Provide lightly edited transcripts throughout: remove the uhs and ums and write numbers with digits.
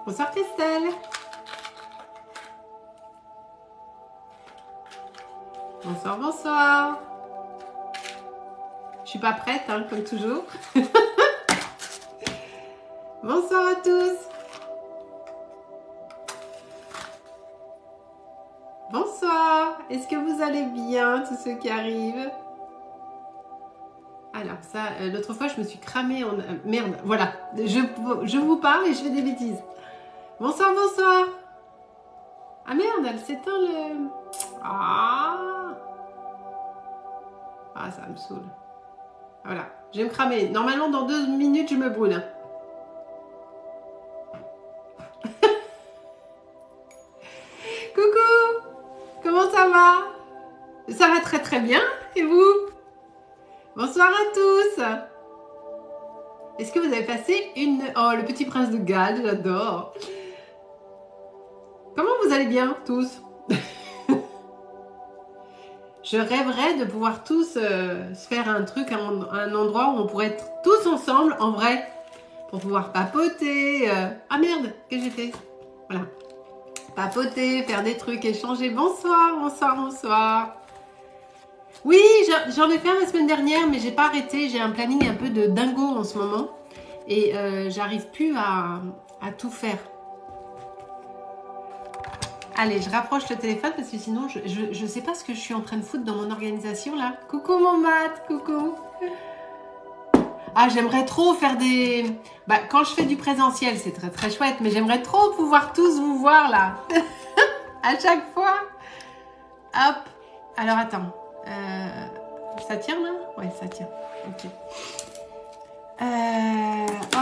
Bonsoir Christelle. Bonsoir, bonsoir. Je suis pas prête, hein, comme toujours. Bonsoir à tous. Bonsoir. Est-ce que vous allez bien, tous ceux qui arrivent? Alors ça, l'autre fois, je me suis cramée en... merde, voilà. Je vous parle et je fais des bêtises. Bonsoir, bonsoir. Ah merde, elle s'éteint le... Ah, ça me saoule. Voilà, je vais me cramer. Normalement, dans 2 minutes, je me brûle. Coucou. Comment ça va? Ça va très très bien. Et vous? Bonsoir à tous. Est-ce que vous avez passé une... Oh, le petit prince de Galles, j'adore. Comment vous allez bien, tous? Je rêverais de pouvoir tous se faire un truc, un endroit où on pourrait être tous ensemble, en vrai, pour pouvoir papoter. Ah merde, qu'est-ce que j'ai fait? Voilà. Papoter, faire des trucs, échanger. Bonsoir, bonsoir, bonsoir. Oui, j'en ai fait un la semaine dernière, mais j'ai pas arrêté. J'ai un planning un peu de dingo en ce moment. Et j'arrive plus à tout faire. Allez, je rapproche le téléphone parce que sinon, je sais pas ce que je suis en train de foutre dans mon organisation là. Coucou mon mat, coucou. Ah, j'aimerais trop faire des... Bah, quand je fais du présentiel, c'est très très chouette, mais j'aimerais trop pouvoir tous vous voir là. À chaque fois. Hop. Alors attends. Ça tient là? Ouais, ça tient. Ok. Oh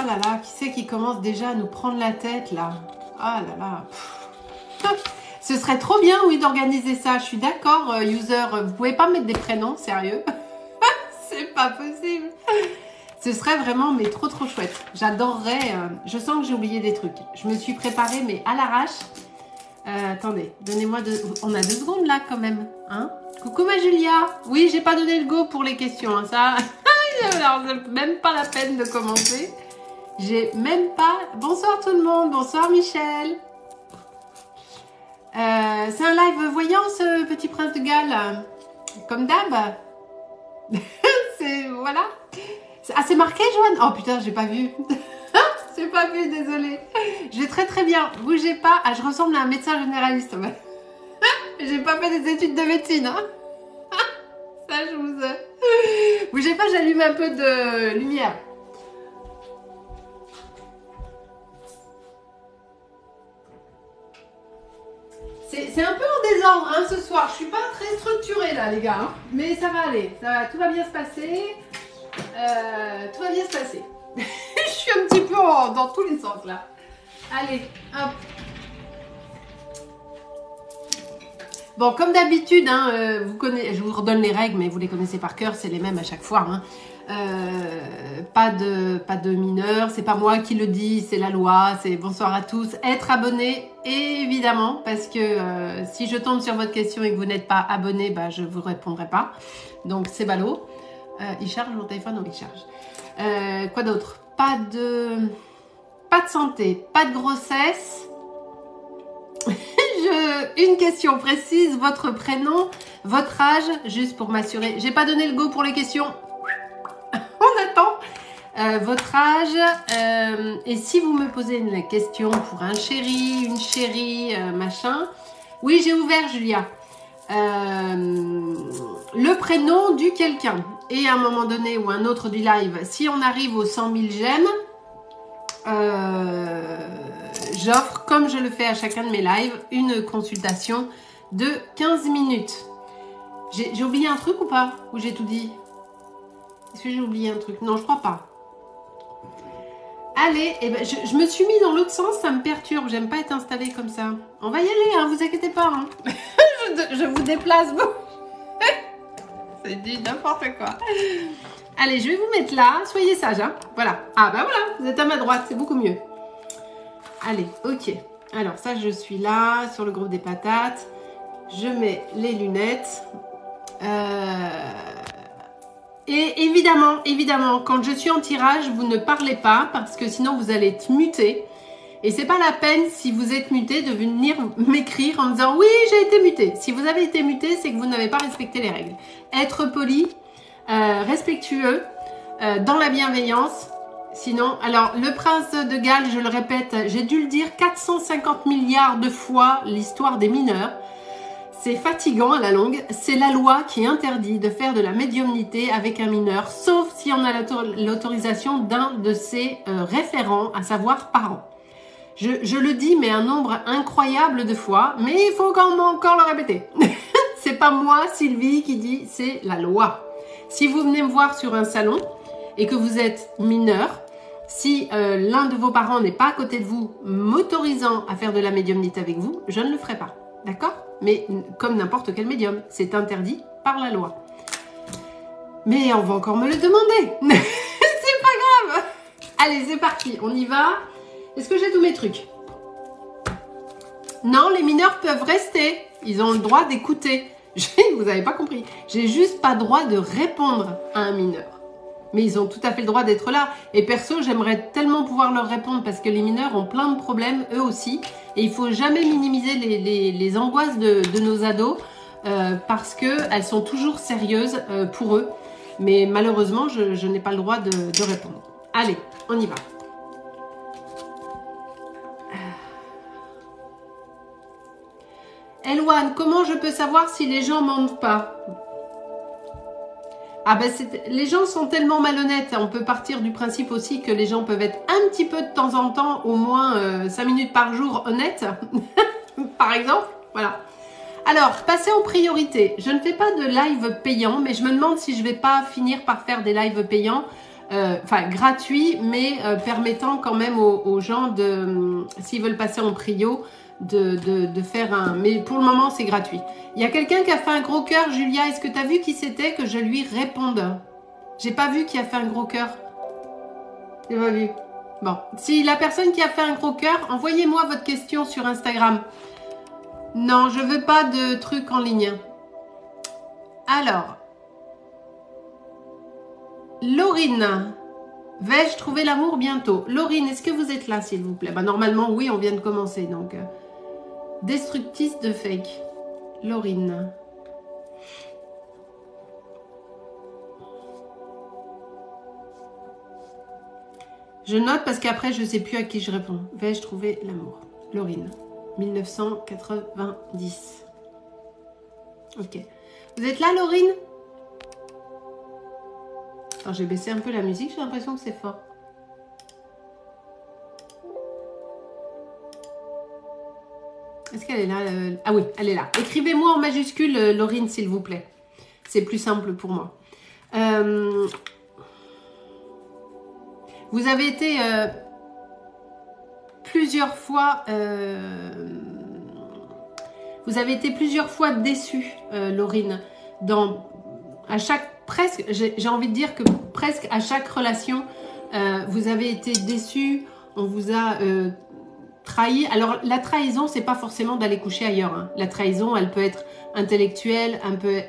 là là, qui c'est qui commence déjà à nous prendre la tête là? Oh là là. Ce serait trop bien, oui, d'organiser ça. Je suis d'accord, user. Vous pouvez pas mettre des prénoms, sérieux? C'est pas possible. Ce serait vraiment, mais trop trop chouette. J'adorerais. Je sens que j'ai oublié des trucs. Je me suis préparée, mais à l'arrache. Attendez, donnez-moi deux... On a 2 secondes là quand même. Hein? Coucou ma Julia. Oui, j'ai pas donné le go pour les questions. Hein, ça... Alors, même pas la peine de commencer. J'ai même pas... Bonsoir tout le monde. Bonsoir Michel. C'est un live voyance, petit prince de Galles. Comme d'hab. C'est... Voilà. Ah, c'est marqué, Joanne? Oh putain, j'ai pas vu. J'ai pas vu, désolée. Je vais très très bien. Bougez pas. Ah, je ressemble à un médecin généraliste. J'ai pas fait des études de médecine. Hein. Ça, je vous... Bougez pas, j'allume un peu de lumière. C'est un peu en désordre hein, ce soir. Je suis pas très structurée là, les gars. Hein. Mais ça va aller. Ça va, tout va bien se passer. Tout va bien se passer. Je suis un petit peu dans tous les sens là. Allez, hop. Bon, comme d'habitude, hein, vous connaissez, je vous redonne les règles, mais vous les connaissez par cœur, c'est les mêmes à chaque fois. Hein. Pas de mineurs, c'est pas moi qui le dis, c'est la loi, c'est bonsoir à tous. Être abonné, évidemment, parce que si je tombe sur votre question et que vous n'êtes pas abonné, bah, je vous répondrai pas. Donc c'est ballot. Il charge mon téléphone? Oui, il charge. Quoi d'autre? Pas de santé, pas de grossesse. Une question précise, votre prénom, votre âge, juste pour m'assurer. J'ai pas donné le go pour les questions. On attend. Votre âge. Et si vous me posez une question pour un chéri, une chérie, machin. Oui, j'ai ouvert, Julia. Le prénom du quelqu'un. Et à un moment donné ou un autre du live, si on arrive aux 100 000 j'aime, j'offre, comme je le fais à chacun de mes lives, une consultation de 15 minutes. J'ai oublié un truc ou pas? Ou j'ai tout dit? Est-ce que j'ai oublié un truc? Non, je crois pas. Allez, eh ben, je me suis mis dans l'autre sens, ça me perturbe. J'aime pas être installée comme ça. On va y aller, hein, vous inquiétez pas. Hein. je vous déplace. C'est dit n'importe quoi. Allez, je vais vous mettre là. Soyez sages. Hein. Voilà. Ah bah voilà, vous êtes à ma droite, c'est beaucoup mieux. Allez, ok. Alors ça, je suis là, sur le groupe des patates. Je mets les lunettes. Et évidemment, quand je suis en tirage, vous ne parlez pas parce que sinon vous allez être muté. Et c'est pas la peine, si vous êtes muté, de venir m'écrire en me disant « Oui, j'ai été muté ». Si vous avez été muté, c'est que vous n'avez pas respecté les règles. Être poli, respectueux, dans la bienveillance. Sinon, alors, le prince de Galles, je le répète, j'ai dû le dire 450 milliards de fois, l'histoire des mineurs. C'est fatigant à la longue. C'est la loi qui interdit de faire de la médiumnité avec un mineur, sauf si on a l'autorisation d'un de ses référents, à savoir parents. Je le dis, mais un nombre incroyable de fois, mais il faut encore le répéter. C'est pas moi, Sylvie, qui dit, c'est la loi. Si vous venez me voir sur un salon et que vous êtes mineur, si l'un de vos parents n'est pas à côté de vous, m'autorisant à faire de la médiumnité avec vous, je ne le ferai pas. D'accord? Mais comme n'importe quel médium, c'est interdit par la loi. Mais on va encore me le demander. C'est pas grave. Allez, c'est parti, on y va. Est-ce que j'ai tous mes trucs? Non, les mineurs peuvent rester. Ils ont le droit d'écouter. Vous n'avez pas compris. J'ai juste pas le droit de répondre à un mineur. Mais ils ont tout à fait le droit d'être là. Et perso, j'aimerais tellement pouvoir leur répondre parce que les mineurs ont plein de problèmes, eux aussi. Et il ne faut jamais minimiser les angoisses de nos ados parce qu'elles sont toujours sérieuses pour eux. Mais malheureusement, je n'ai pas le droit de répondre. Allez, on y va. Eloane, comment je peux savoir si les gens mentent pas? Ah ben les gens sont tellement malhonnêtes, on peut partir du principe aussi que les gens peuvent être un petit peu de temps en temps, au moins 5 minutes par jour honnêtes, par exemple, voilà. Alors, passez en priorité. Je ne fais pas de live payant, mais je me demande si je ne vais pas finir par faire des lives payants, enfin gratuits, mais permettant quand même aux gens de, s'ils veulent passer en prio, de faire un... Mais pour le moment, c'est gratuit. Il y a quelqu'un qui a fait un gros cœur, Julia. Est-ce que tu as vu qui c'était que je lui réponde? J'ai pas vu qui a fait un gros cœur. J'ai pas vu. Bon, si la personne qui a fait un gros cœur, envoyez-moi votre question sur Instagram. Non, je veux pas de trucs en ligne. Alors, Laurine, vais-je trouver l'amour bientôt? Laurine, est-ce que vous êtes là, s'il vous plaît? Bah, normalement, oui, on vient de commencer, donc... Destructrice de fake. Laurine. Je note parce qu'après, je ne sais plus à qui je réponds. Vais-je trouver l'amour? Laurine. 1990. Ok. Vous êtes là, Laurine? Attends, j'ai baissé un peu la musique, j'ai l'impression que c'est fort. Est-ce qu'elle est là? Ah oui, elle est là. Écrivez-moi en majuscule, Laurine, s'il vous plaît. C'est plus simple pour moi. Vous avez été plusieurs fois... vous avez été plusieurs fois déçue, Laurine. Presque, j'ai envie de dire que presque à chaque relation, vous avez été déçue. On vous a... trahi. Alors la trahison, c'est pas forcément d'aller coucher ailleurs, hein. La trahison, elle peut être intellectuelle,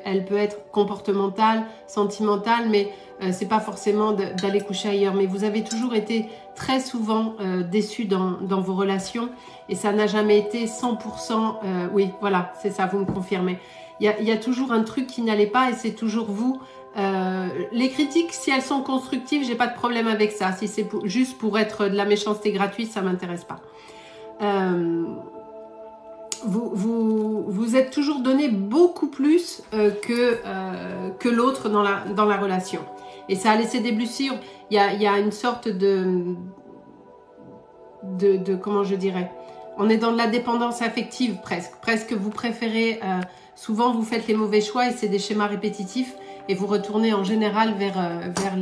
elle peut être comportementale, sentimentale, mais c'est pas forcément d'aller coucher ailleurs. Mais vous avez toujours été très souvent déçus dans vos relations et ça n'a jamais été 100%. Oui, voilà, c'est ça, vous me confirmez. Il y a toujours un truc qui n'allait pas et c'est toujours vous. Les critiques, si elles sont constructives, j'ai pas de problème avec ça. Si c'est juste pour être de la méchanceté gratuite, ça m'intéresse pas. Vous êtes toujours donné beaucoup plus que l'autre dans la relation. Et ça a laissé des blessures. Il y a une sorte de comment je dirais, on est dans de la dépendance affective presque. Presque vous préférez, souvent vous faites les mauvais choix et c'est des schémas répétitifs et vous retournez en général vers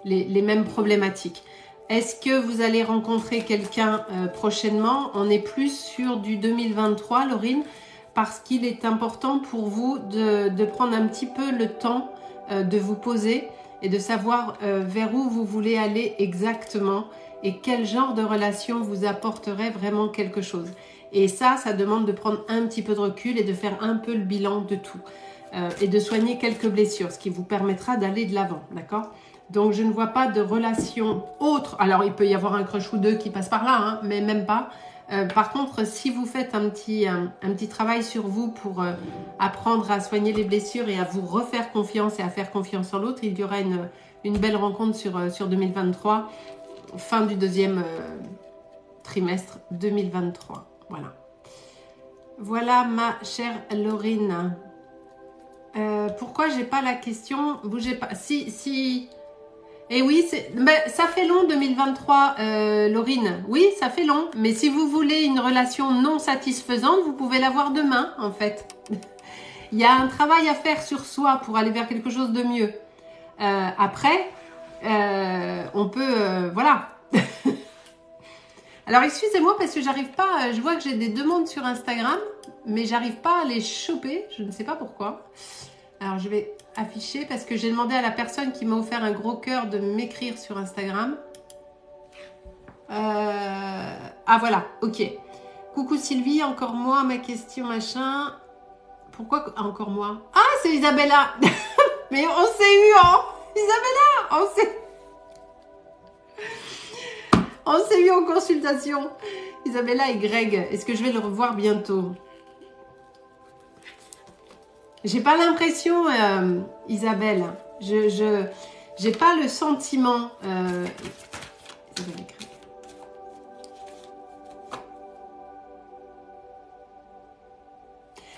les mêmes problématiques. Est-ce que vous allez rencontrer quelqu'un prochainement? On est plus sur du 2023, Laurine, parce qu'il est important pour vous de prendre un petit peu le temps de vous poser et de savoir vers où vous voulez aller exactement et quel genre de relation vous apporterait vraiment quelque chose. Et ça demande de prendre un petit peu de recul et de faire un peu le bilan de tout et de soigner quelques blessures, ce qui vous permettra d'aller de l'avant, d'accord? Donc, je ne vois pas de relation autre. Alors, il peut y avoir un crush ou deux qui passe par là, hein, mais même pas. Par contre, si vous faites un petit travail sur vous pour apprendre à soigner les blessures et à vous refaire confiance et à faire confiance en l'autre, il y aura une belle rencontre sur 2023, fin du deuxième trimestre 2023. Voilà. Voilà ma chère Laurine. Pourquoi j'ai pas la question? Bougez pas. Si. Et oui, ça fait long 2023, Laurine. Oui, ça fait long. Mais si vous voulez une relation non satisfaisante, vous pouvez l'avoir demain, en fait. Il y a un travail à faire sur soi pour aller vers quelque chose de mieux. Après, on peut... voilà. Alors, excusez-moi parce que j'arrive pas... Je vois que j'ai des demandes sur Instagram, mais j'arrive pas à les choper. Je ne sais pas pourquoi. Alors, je vais afficher parce que j'ai demandé à la personne qui m'a offert un gros cœur de m'écrire sur Instagram. Ah, voilà, ok. Coucou Sylvie, encore moi, ma question, machin. Pourquoi encore moi? Ah, c'est Isabella. Mais on s'est eu en... Isabella, on s'est eu en consultation. Isabella et Greg, est-ce que je vais le revoir bientôt? J'ai pas l'impression, Isabelle. J'ai pas le sentiment.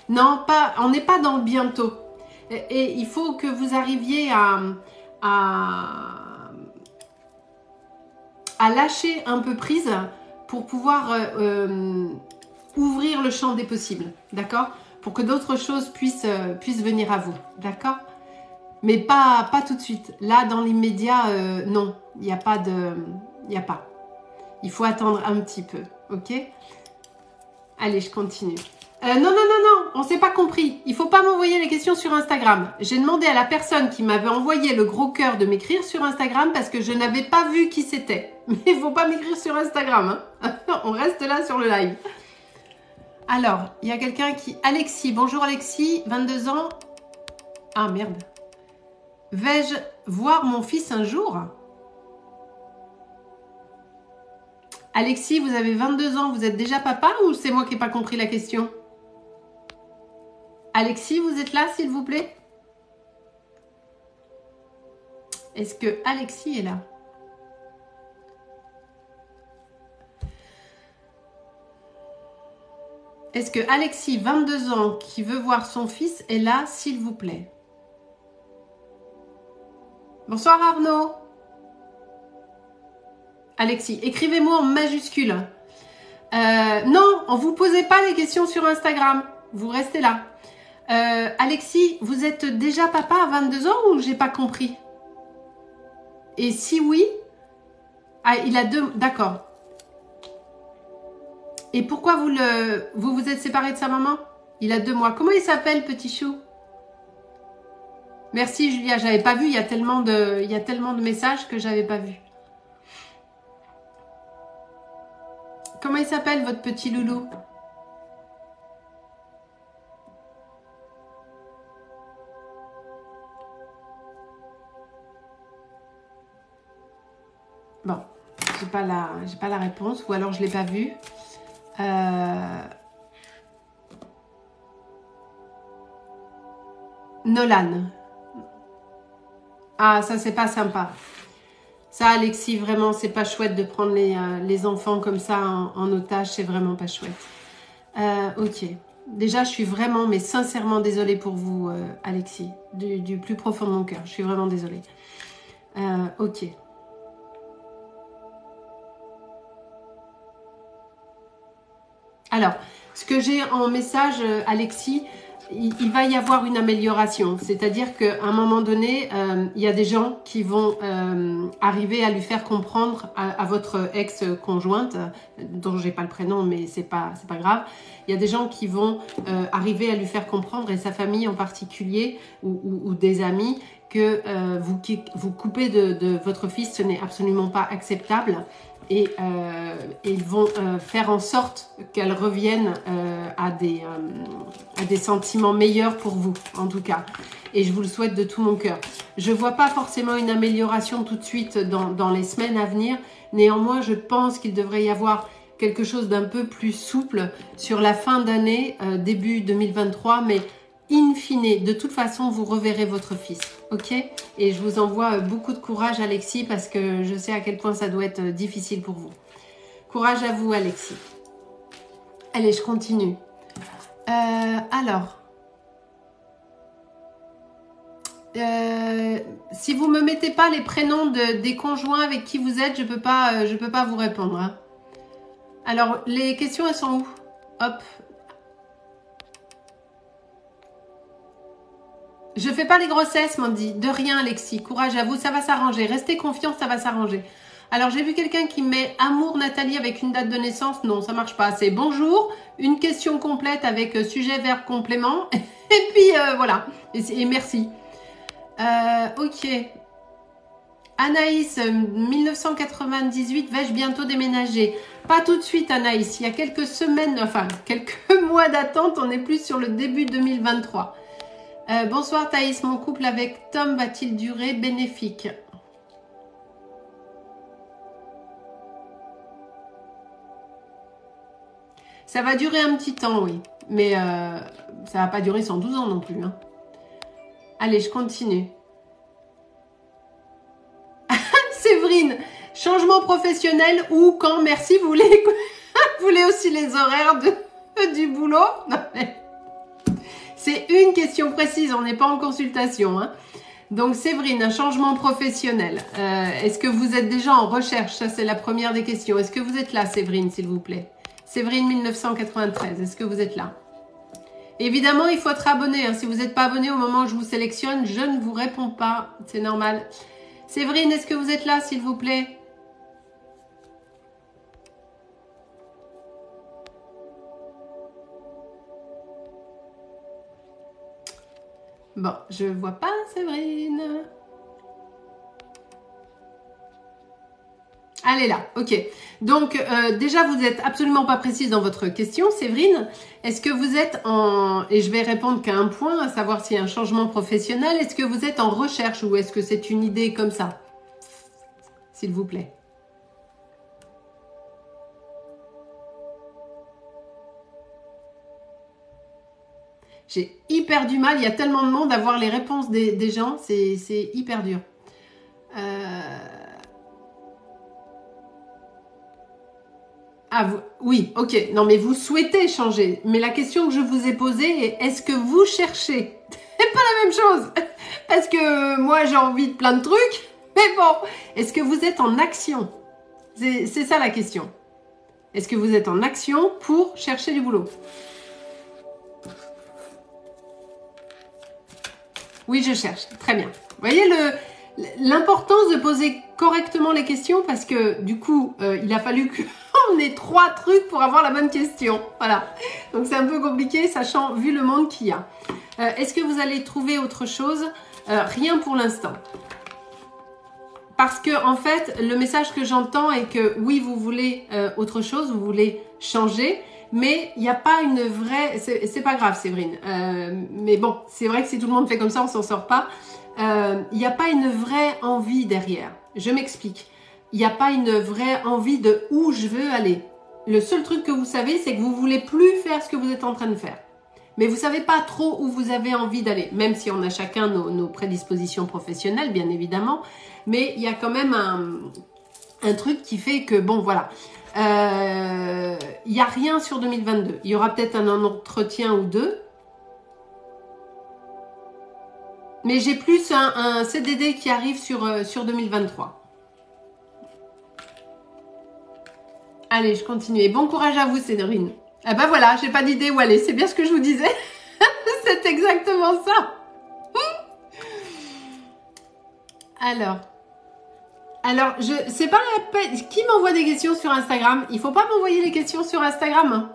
Non, pas. On n'est pas dans le bientôt. Et il faut que vous arriviez à lâcher un peu prise pour pouvoir ouvrir le champ des possibles, d'accord? Pour que d'autres choses puissent venir à vous, d'accord? Mais pas tout de suite. Là, dans l'immédiat, non, il n'y a pas de... Il n'y a pas. Il faut attendre un petit peu, ok? Allez, je continue. Non, on ne s'est pas compris. Il ne faut pas m'envoyer les questions sur Instagram. J'ai demandé à la personne qui m'avait envoyé le gros cœur de m'écrire sur Instagram parce que je n'avais pas vu qui c'était. Mais il ne faut pas m'écrire sur Instagram, hein. On reste là sur le live. Alors, il y a quelqu'un qui... Alexis, bonjour Alexis, 22 ans. Ah merde. Vais-je voir mon fils un jour? Alexis, vous avez 22 ans, vous êtes déjà papa ou c'est moi qui n'ai pas compris la question? Alexis, vous êtes là s'il vous plaît? Est-ce que Alexis est là? Est-ce que Alexis, 22 ans, qui veut voir son fils, est là, s'il vous plaît? Bonsoir Arnaud. Alexis, écrivez-moi en majuscule. Non, on ne vous posez pas les questions sur Instagram. Vous restez là. Alexis, vous êtes déjà papa à 22 ans ou j'ai pas compris? Et si oui... Ah, il a deux... D'accord. Et pourquoi vous vous êtes séparé de sa maman? Il a 2 mois. Comment il s'appelle, petit chou? Merci, Julia. J'avais pas vu. Il y a tellement de messages que j'avais pas vu. Comment il s'appelle, votre petit loulou? Bon, j'ai pas la réponse. Ou alors je l'ai pas vu. Nolan. Ah, ça c'est pas sympa. Ça, Alexis, vraiment, c'est pas chouette de prendre les enfants comme ça en otage. C'est vraiment pas chouette. Ok. Déjà, je suis vraiment, mais sincèrement désolée pour vous, Alexis. Du plus profond de mon cœur. Je suis vraiment désolée. Ok. Alors, ce que j'ai en message, Alexis, il va y avoir une amélioration. C'est-à-dire qu'à un moment donné, il y a des gens qui vont arriver à lui faire comprendre à votre ex-conjointe, dont j'ai pas le prénom, mais c'est pas grave. Il y a des gens qui vont arriver à lui faire comprendre, et sa famille en particulier, ou des amis, que vous coupez de votre fils, ce n'est absolument pas acceptable. et ils vont faire en sorte qu'elle revienne à des sentiments meilleurs pour vous, en tout cas. Et je vous le souhaite de tout mon cœur. Je ne vois pas forcément une amélioration tout de suite dans les semaines à venir. Néanmoins, je pense qu'il devrait y avoir quelque chose d'un peu plus souple sur la fin d'année, début 2023, mais in fine, de toute façon, vous reverrez votre fils, ok? Et je vous envoie beaucoup de courage, Alexis, parce que je sais à quel point ça doit être difficile pour vous. Courage à vous, Alexis. Allez, je continue. Alors, si vous me mettez pas les prénoms des conjoints avec qui vous êtes, je peux pas vous répondre. Hein. Alors, les questions, elles sont où? Hop. Je fais pas les grossesses, m'ont dit. De rien, Alexis. Courage à vous, ça va s'arranger. Restez confiants, ça va s'arranger. Alors, j'ai vu quelqu'un qui met amour Nathalie avec une date de naissance. Non, ça marche pas. C'est bonjour, une question complète avec sujet, verbe, complément. Et puis, voilà. Et merci. Ok. Anaïs, 1998, vais-je bientôt déménager? Pas tout de suite, Anaïs. Il y a quelques semaines, enfin, quelques mois d'attente. On est plus sur le début 2023. Bonsoir Thaïs, mon couple avec Tom va-t-il durer? Bénéfique. Ça va durer un petit temps, oui. Mais ça va pas durer 112 ans non plus. Hein. Allez, je continue. Séverine, changement professionnel ou quand? Merci, vous voulez aussi les horaires du boulot? Non, mais... C'est une question précise, on n'est pas en consultation. Hein. Donc Séverine, un changement professionnel. Est-ce que vous êtes déjà en recherche? Ça, c'est la première des questions. Est-ce que vous êtes là, Séverine, s'il vous plaît? Séverine 1993, est-ce que vous êtes là? Évidemment, il faut être abonné. Hein. Si vous n'êtes pas abonné au moment où je vous sélectionne, je ne vous réponds pas. C'est normal. Séverine, est-ce que vous êtes là, s'il vous plaît? Bon, je vois pas Séverine. Elle est là, ok. Donc, déjà, vous n'êtes absolument pas précise dans votre question, Séverine. Est-ce que vous êtes en... Et je vais répondre qu'à un point, à savoir s'il y a un changement professionnel. Est-ce que vous êtes en recherche ou est-ce que c'est une idée comme ça? S'il vous plaît. J'ai hyper du mal, il y a tellement de monde à voir les réponses des gens, c'est hyper dur. Ah, oui, ok. Non, mais vous souhaitez changer. Mais la question que je vous ai posée est, est-ce que vous cherchez? C'est pas la même chose. Parce que moi, j'ai envie de plein de trucs. Mais bon, est-ce que vous êtes en action? C'est ça la question. Est-ce que vous êtes en action pour chercher du boulot? Oui, je cherche. Très bien. Vous voyez l'importance de poser correctement les questions parce que du coup, il a fallu qu'on ait 3 trucs pour avoir la bonne question. Voilà. Donc, c'est un peu compliqué, sachant, vu le monde qu'il y a. Est-ce que vous allez trouver autre chose? Rien pour l'instant. Parce que, en fait, le message que j'entends est que oui, vous voulez autre chose, vous voulez changer, mais il n'y a pas une vraie... C'est pas grave, Séverine. Mais bon, c'est vrai que si tout le monde fait comme ça, on s'en sort pas. Il n'y a pas une vraie envie derrière. Je m'explique. Il n'y a pas une vraie envie de où je veux aller. Le seul truc que vous savez, c'est que vous voulez plus faire ce que vous êtes en train de faire. Mais vous savez pas trop où vous avez envie d'aller, même si on a chacun nos prédispositions professionnelles, bien évidemment. Mais il y a quand même un truc qui fait que, bon, voilà. Il n'y a rien sur 2022. Il y aura peut-être un entretien ou deux. Mais j'ai plus un CDD qui arrive sur 2023. Allez, je continue. Et bon courage à vous, Séverine. Ah ben voilà, j'ai pas d'idée où aller. C'est bien ce que je vous disais. C'est exactement ça. Alors, je sais pas qui m'envoie des questions sur Instagram. Il faut pas m'envoyer les questions sur Instagram.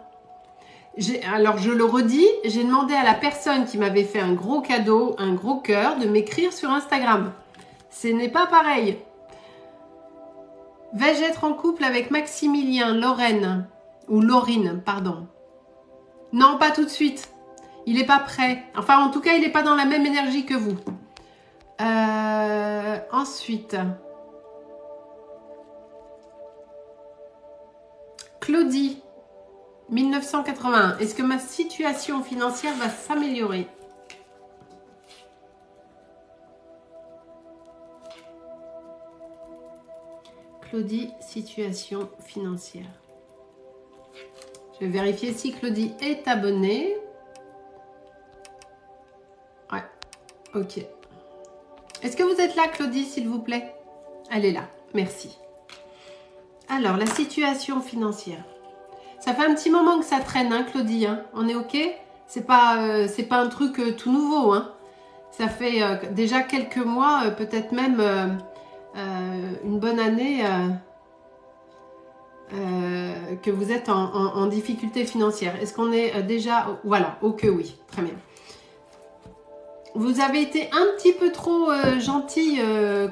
Alors, je le redis, j'ai demandé à la personne qui m'avait fait un gros cadeau, un gros cœur, de m'écrire sur Instagram. Ce n'est pas pareil. Vais-je être en couple avec Maximilien, Lorraine ou Laurine, pardon? Non, pas tout de suite. Il n'est pas prêt. Enfin, en tout cas, il n'est pas dans la même énergie que vous. Ensuite, Claudie, 1981. Est-ce que ma situation financière va s'améliorer? Claudie, situation financière. Je vais vérifier si Claudie est abonnée. Ouais, ok. Est-ce que vous êtes là, Claudie, s'il vous plaît? Elle est là, merci. Alors, la situation financière. Ça fait un petit moment que ça traîne, hein, Claudie, hein. On est ok? C'est pas un truc tout nouveau, hein. Ça fait déjà quelques mois, peut-être même une bonne année que vous êtes en difficulté financière. Est-ce qu'on est déjà... Voilà, ok, oui, très bien. Vous avez été un petit peu trop gentille,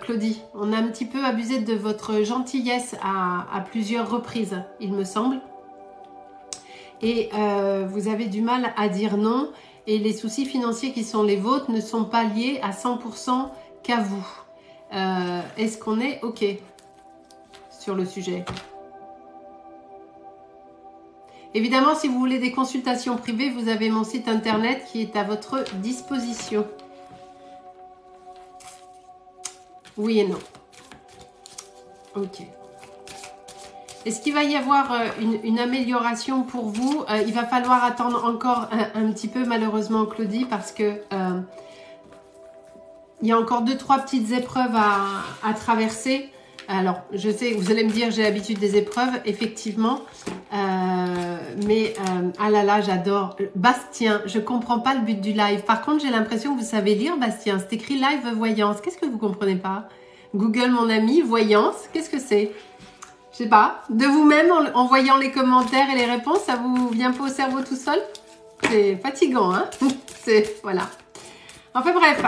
Claudie. On a un petit peu abusé de votre gentillesse à plusieurs reprises, il me semble. Et vous avez du mal à dire non. Et les soucis financiers qui sont les vôtres ne sont pas liés à 100% qu'à vous. Est-ce qu'on est OK sur le sujet? Évidemment, si vous voulez des consultations privées, vous avez mon site internet qui est à votre disposition. Oui et non. OK. Est-ce qu'il va y avoir une amélioration pour vous? Il va falloir attendre encore un petit peu, malheureusement, Claudie, parce que il y a encore 2-3 petites épreuves à traverser. Alors, je sais, vous allez me dire, j'ai l'habitude des épreuves, effectivement. Mais, ah là là, j'adore. Bastien, je comprends pas le but du live. Par contre, j'ai l'impression que vous savez lire, Bastien. C'est écrit live voyance. Qu'est-ce que vous comprenez pas? Google, mon ami, voyance, qu'est-ce que c'est? Je sais pas. De vous-même, en voyant les commentaires et les réponses, ça vous vient pas au cerveau tout seul? C'est fatigant, hein? C'est, voilà. Enfin bref,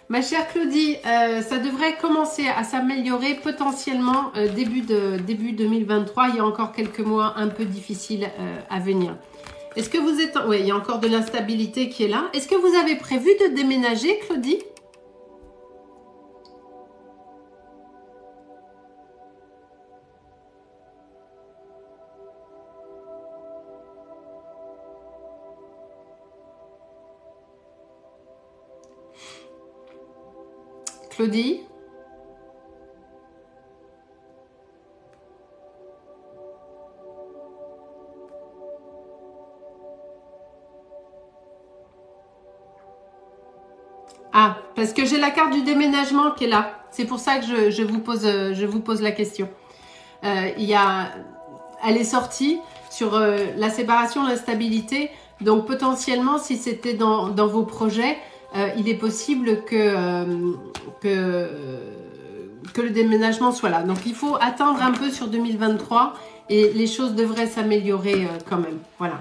ma chère Claudie, ça devrait commencer à s'améliorer potentiellement début 2023. Il y a encore quelques mois un peu difficiles à venir. Est-ce que vous êtes... Oui, il y a encore de l'instabilité qui est là. Est-ce que vous avez prévu de déménager, Claudie? Claudie? Ah, parce que j'ai la carte du déménagement qui est là. C'est pour ça que je vous pose la question. Elle est sortie sur la séparation, l'instabilité. Donc potentiellement, si c'était dans vos projets, il est possible que le déménagement soit là. Donc il faut attendre un peu sur 2023 et les choses devraient s'améliorer quand même. Voilà.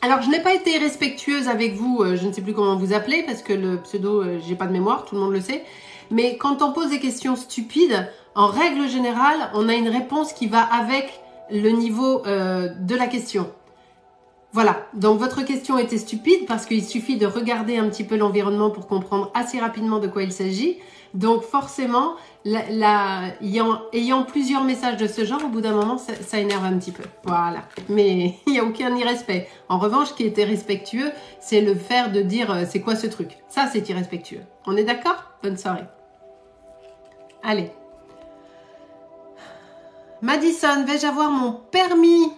Alors, je n'ai pas été respectueuse avec vous, je ne sais plus comment vous appelez, parce que le pseudo, j'ai pas de mémoire, tout le monde le sait. Mais quand on pose des questions stupides, en règle générale, on a une réponse qui va avec le niveau de la question. Voilà, donc votre question était stupide parce qu'il suffit de regarder un petit peu l'environnement pour comprendre assez rapidement de quoi il s'agit. Donc forcément, ayant plusieurs messages de ce genre, au bout d'un moment, ça énerve un petit peu. Voilà, mais il n'y a aucun irrespect. En revanche, ce qui était respectueux, c'est le faire de dire c'est quoi ce truc. Ça, c'est irrespectueux. On est d'accord? Bonne soirée. Allez. Madison, vais-je avoir mon permis?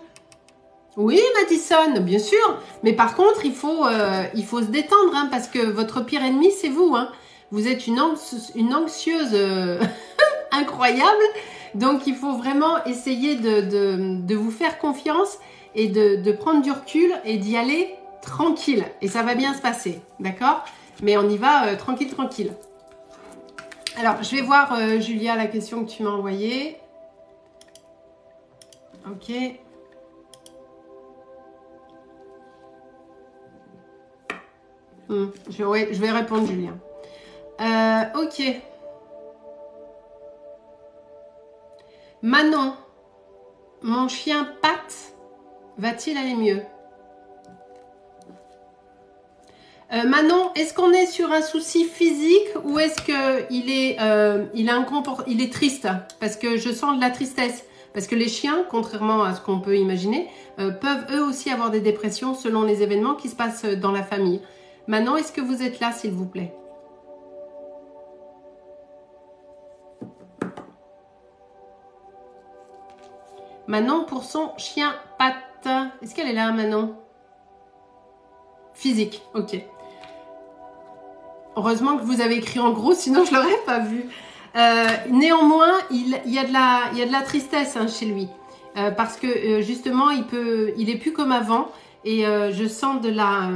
Oui, Madison, bien sûr. Mais par contre, il faut se détendre, hein, parce que votre pire ennemi, c'est vous. Hein. Vous êtes une anxieuse incroyable. Donc, il faut vraiment essayer de vous faire confiance et de prendre du recul et d'y aller tranquille. Et ça va bien se passer, d'accord? Mais on y va tranquille, tranquille. Alors, je vais voir, Julia, la question que tu m'as envoyée. Ok. Je vais répondre, Julien. Ok. Manon, mon chien Pat va-t-il aller mieux? Manon, est-ce qu'on est sur un souci physique ou est-ce qu'il est, il est triste? Parce que je sens de la tristesse. Parce que les chiens, contrairement à ce qu'on peut imaginer, peuvent eux aussi avoir des dépressions selon les événements qui se passent dans la famille. Manon, est-ce que vous êtes là, s'il vous plaît? Manon pour son chien Pat. Est-ce qu'elle est là, Manon? Physique, ok. Heureusement que vous avez écrit en gros, sinon je ne l'aurais pas vu. Néanmoins, il y a de la tristesse hein, chez lui. Parce que justement, il est plus comme avant. Et je sens de la...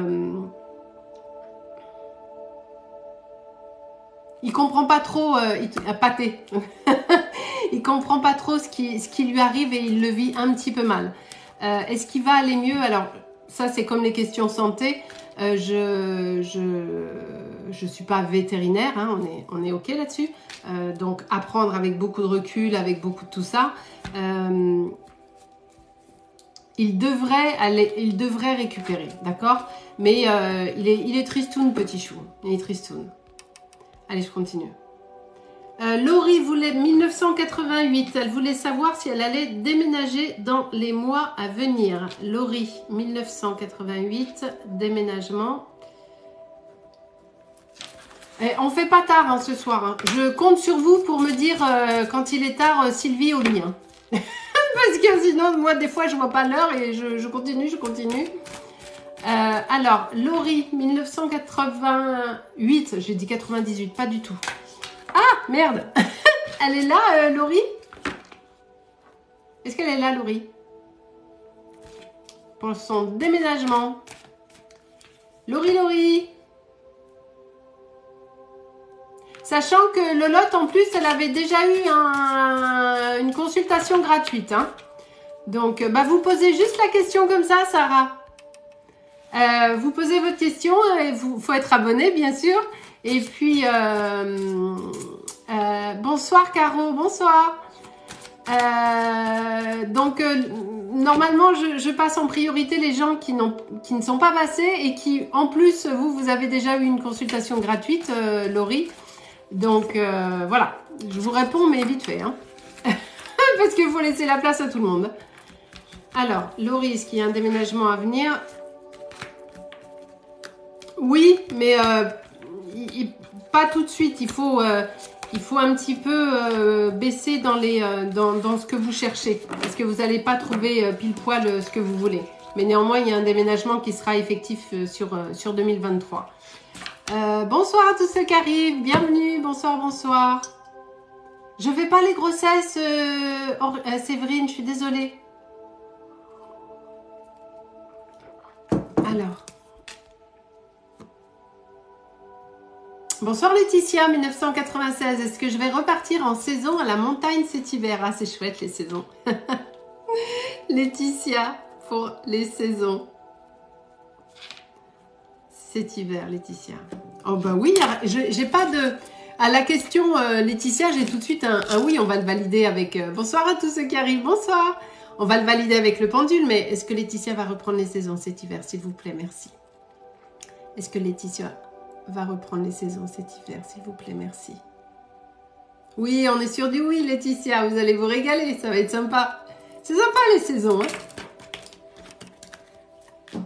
il comprend pas trop... pâté. Il comprend pas trop ce qui lui arrive et il le vit un petit peu mal. Est-ce qu'il va aller mieux? Alors, ça c'est comme les questions santé. Je suis pas vétérinaire, hein, on est ok là-dessus. Donc apprendre avec beaucoup de recul, avec beaucoup de tout ça. Il devrait récupérer, d'accord? Mais il est tristoun, petit chou. Il est tristoun. Allez, je continue. Laurie voulait 1988. Elle voulait savoir si elle allait déménager dans les mois à venir. Laurie, 1988, déménagement. Et on fait pas tard hein, ce soir. Hein. Je compte sur vous pour me dire quand il est tard, Sylvie au lit. Hein. Parce que sinon, moi, des fois, je vois pas l'heure et je continue. Alors, Laurie, 1988. J'ai dit 98, pas du tout. Ah, merde. Elle est là, Laurie? Est-ce qu'elle est là, Laurie? Pour son déménagement. Laurie. Sachant que Lolotte, en plus, elle avait déjà eu une consultation gratuite. Hein. Donc, bah, vous posez juste la question comme ça, Sarah. Vous posez votre question, il faut être abonné, bien sûr. Et puis, bonsoir, Caro, bonsoir. Donc, normalement, je passe en priorité les gens qui ne sont pas passés et qui, en plus, vous avez déjà eu une consultation gratuite, Laurie. Donc, voilà. Je vous réponds, mais vite fait. Hein. Parce qu'il faut laisser la place à tout le monde. Alors, Laurie, est-ce qu'il y a un déménagement à venir? Oui, mais pas tout de suite. Il faut un petit peu baisser dans ce que vous cherchez. Parce que vous n'allez pas trouver pile poil ce que vous voulez. Mais néanmoins, il y a un déménagement qui sera effectif sur 2023. Bonsoir à tous ceux qui arrivent. Bienvenue. Bonsoir. Je fais pas les grossesses, Séverine. Je suis désolée. Alors... Bonsoir Laetitia, 1996. Est-ce que je vais repartir en saison à la montagne cet hiver? Ah, c'est chouette les saisons. Laetitia, pour les saisons. Cet hiver, Laetitia. Oh bah oui, j'ai pas de... À la question Laetitia, j'ai tout de suite un oui, on va le valider avec... Bonsoir à tous ceux qui arrivent, bonsoir. On va le valider avec le pendule, mais est-ce que Laetitia va reprendre les saisons cet hiver, s'il vous plaît? Merci. Est-ce que Laetitia... va reprendre les saisons cet hiver, s'il vous plaît, merci. Oui, on est sur du oui, Laetitia, vous allez vous régaler, ça va être sympa. C'est sympa les saisons, hein.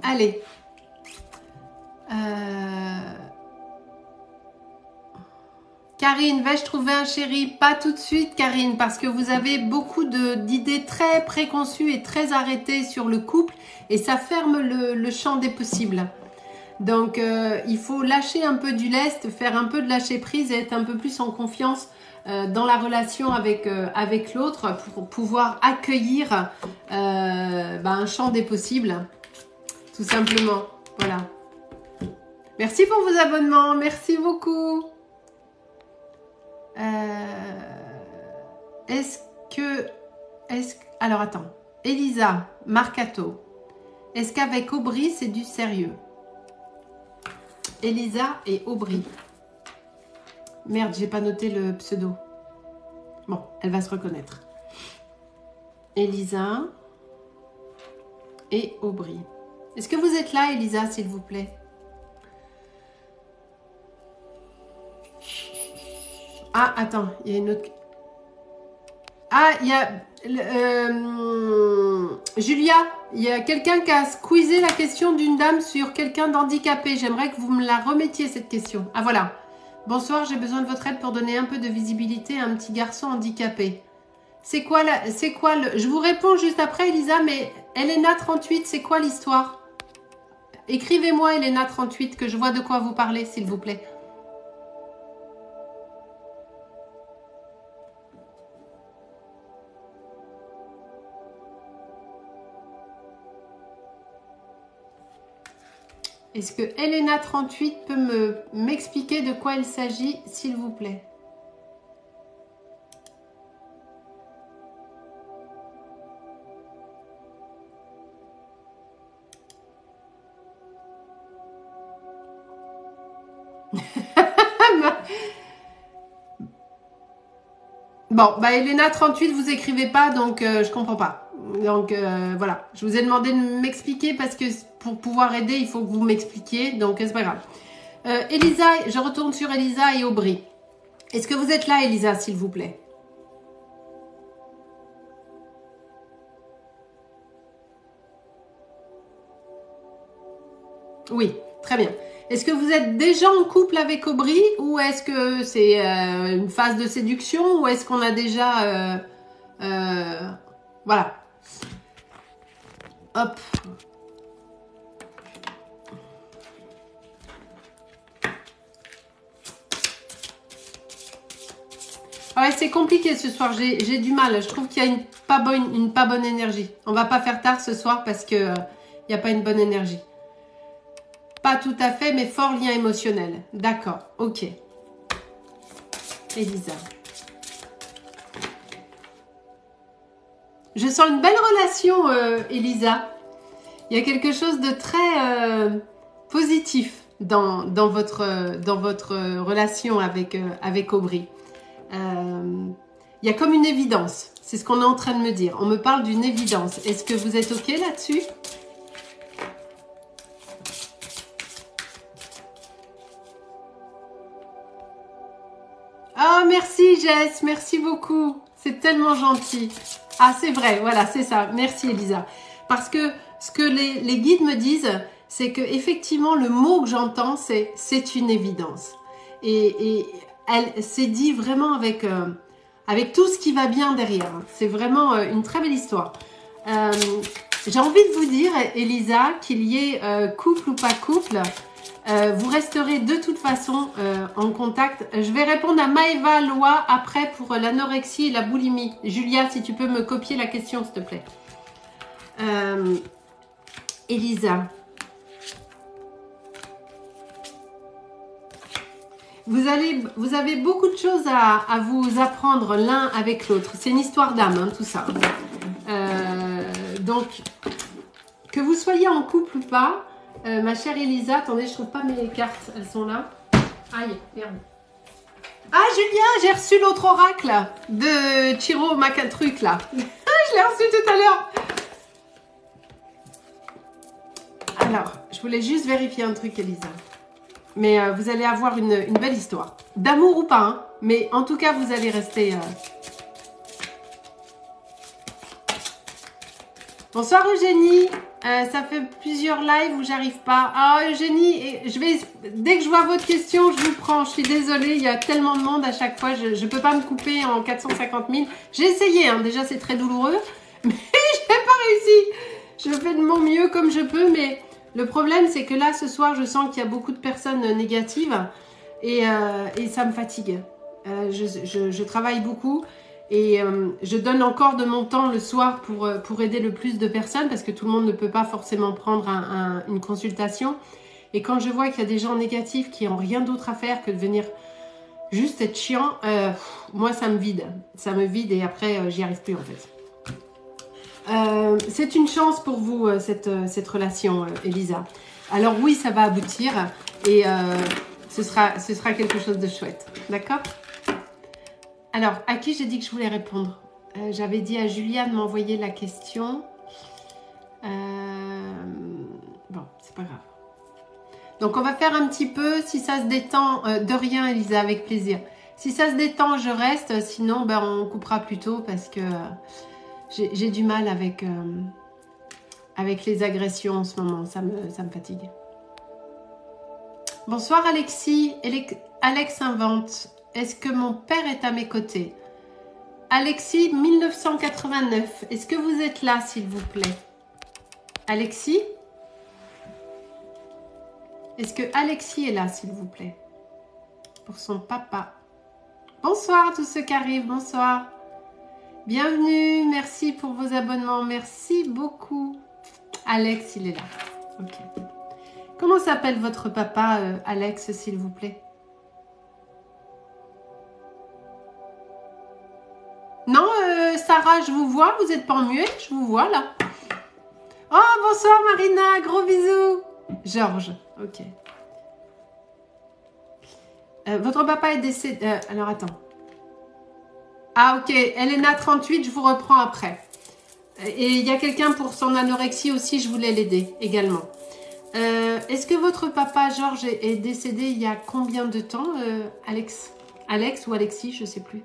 Allez. Karine, vais-je trouver un chéri? Pas tout de suite, Karine, parce que vous avez beaucoup d'idées très préconçues et très arrêtées sur le couple, et ça ferme le champ des possibles. Donc, il faut lâcher un peu du lest, faire un peu de lâcher prise et être un peu plus en confiance dans la relation avec l'autre pour pouvoir accueillir un champ des possibles, tout simplement. Voilà. Merci pour vos abonnements, merci beaucoup. Alors, attends. Elisa, Marcato. Est-ce qu'avec Aubry, c'est du sérieux? Elisa et Aubry. Merde, j'ai pas noté le pseudo. Bon, elle va se reconnaître. Elisa et Aubry. Est-ce que vous êtes là, Elisa, s'il vous plaît? Ah, attends, il y a une autre... Ah, il y a... Julia, il y a quelqu'un qui a squeezé la question d'une dame sur quelqu'un d'handicapé. J'aimerais que vous me la remettiez, cette question. Ah, voilà. Bonsoir, j'ai besoin de votre aide pour donner un peu de visibilité à un petit garçon handicapé. C'est quoi le... Je vous réponds juste après, Elisa, mais Elena 38, c'est quoi l'histoire? Écrivez-moi, Elena 38, que je vois de quoi vous parlez, s'il vous plaît. Est-ce que Elena 38 peut m'expliquer de quoi il s'agit, s'il vous plaît? Bon, bah Elena 38, vous écrivez pas, donc je comprends pas. Donc voilà, je vous ai demandé de m'expliquer parce que pour pouvoir aider, il faut que vous m'expliquiez, donc c'est pas grave. Elisa, je retourne sur Elisa et Aubry. Est-ce que vous êtes là, Elisa, s'il vous plaît? Oui, très bien. Est-ce que vous êtes déjà en couple avec Aubry ou est-ce que c'est une phase de séduction ou est-ce qu'on a déjà... voilà. Hop. Ouais, c'est compliqué ce soir, j'ai du mal. Je trouve qu'il y a une pas bonne énergie. On va pas faire tard ce soir parce que il n'y a pas une bonne énergie. Pas tout à fait, mais fort lien émotionnel. D'accord, ok. Elisa. Je sens une belle relation, Elisa. Il y a quelque chose de très positif dans votre relation avec Aubry. Il y a comme une évidence. C'est ce qu'on est en train de me dire. On me parle d'une évidence. Est-ce que vous êtes OK là-dessus? Ah, merci Jess, merci beaucoup. C'est tellement gentil. Ah, c'est vrai, voilà, c'est ça. Merci Elisa. Parce que ce que les guides me disent, c'est que effectivement le mot que j'entends, c'est une évidence. Et elle s'est dit vraiment avec tout ce qui va bien derrière. C'est vraiment une très belle histoire. J'ai envie de vous dire, Elisa, qu'il y ait couple ou pas couple, vous resterez de toute façon en contact. Je vais répondre à Maëva Loa après pour l'anorexie et la boulimie. Julia, si tu peux me copier la question, s'il te plaît. Elisa. Vous avez beaucoup de choses à vous apprendre l'un avec l'autre. C'est une histoire d'âme, hein, tout ça. Donc, que vous soyez en couple ou pas, ma chère Elisa, attendez, je trouve pas mes cartes, elles sont là. Aïe, merde. Ah, Julia, j'ai reçu l'autre oracle de Chiro Macatruc, là. Je l'ai reçu tout à l'heure. Alors, je voulais juste vérifier un truc, Elisa. Mais vous allez avoir une belle histoire. D'amour ou pas, hein. Mais en tout cas, vous allez rester... Bonsoir Eugénie, ça fait plusieurs lives où j'arrive pas. Ah Eugénie, dès que je vois votre question, je vous prends. Je suis désolée, il y a tellement de monde à chaque fois, je ne peux pas me couper en 450 000. J'ai essayé, hein, déjà c'est très douloureux, mais je n'ai pas réussi. Je fais de mon mieux comme je peux, mais le problème c'est que là ce soir, je sens qu'il y a beaucoup de personnes négatives et ça me fatigue. Je travaille beaucoup. Et je donne encore de mon temps le soir pour aider le plus de personnes parce que tout le monde ne peut pas forcément prendre une consultation. Et quand je vois qu'il y a des gens négatifs qui n'ont rien d'autre à faire que de venir juste être chiant, moi ça me vide. Ça me vide et après j'y arrive plus en fait. C'est une chance pour vous cette relation, Elisa. Alors oui, ça va aboutir et ce sera quelque chose de chouette. D'accord ? Alors, à qui j'ai dit que je voulais répondre? J'avais dit à Julia de m'envoyer la question. Bon, c'est pas grave. Donc on va faire un petit peu, si ça se détend, de rien Elisa, avec plaisir. Si ça se détend, je reste, sinon ben, on coupera plus tôt parce que j'ai du mal avec les agressions en ce moment, ça me fatigue. Bonsoir Alexis, Alex invente. Est-ce que mon père est à mes côtés? Alexis 1989, est-ce que vous êtes là s'il vous plaît? Alexis? Est-ce que Alexis est là s'il vous plaît? Pour son papa. Bonsoir à tous ceux qui arrivent, bonsoir. Bienvenue, merci pour vos abonnements, merci beaucoup. Alex, il est là. Ok. Comment s'appelle votre papa, Alex, s'il vous plaît? Non, Sarah, je vous vois, vous n'êtes pas en muet, je vous vois là. Oh, bonsoir Marina, gros bisous. Georges, ok. Votre papa est décédé... alors attends. Ah ok, Elena 38, je vous reprends après. Et il y a quelqu'un pour son anorexie aussi, je voulais l'aider également. Est-ce que votre papa Georges est décédé il y a combien de temps, Alex? Alex ou Alexis, je ne sais plus.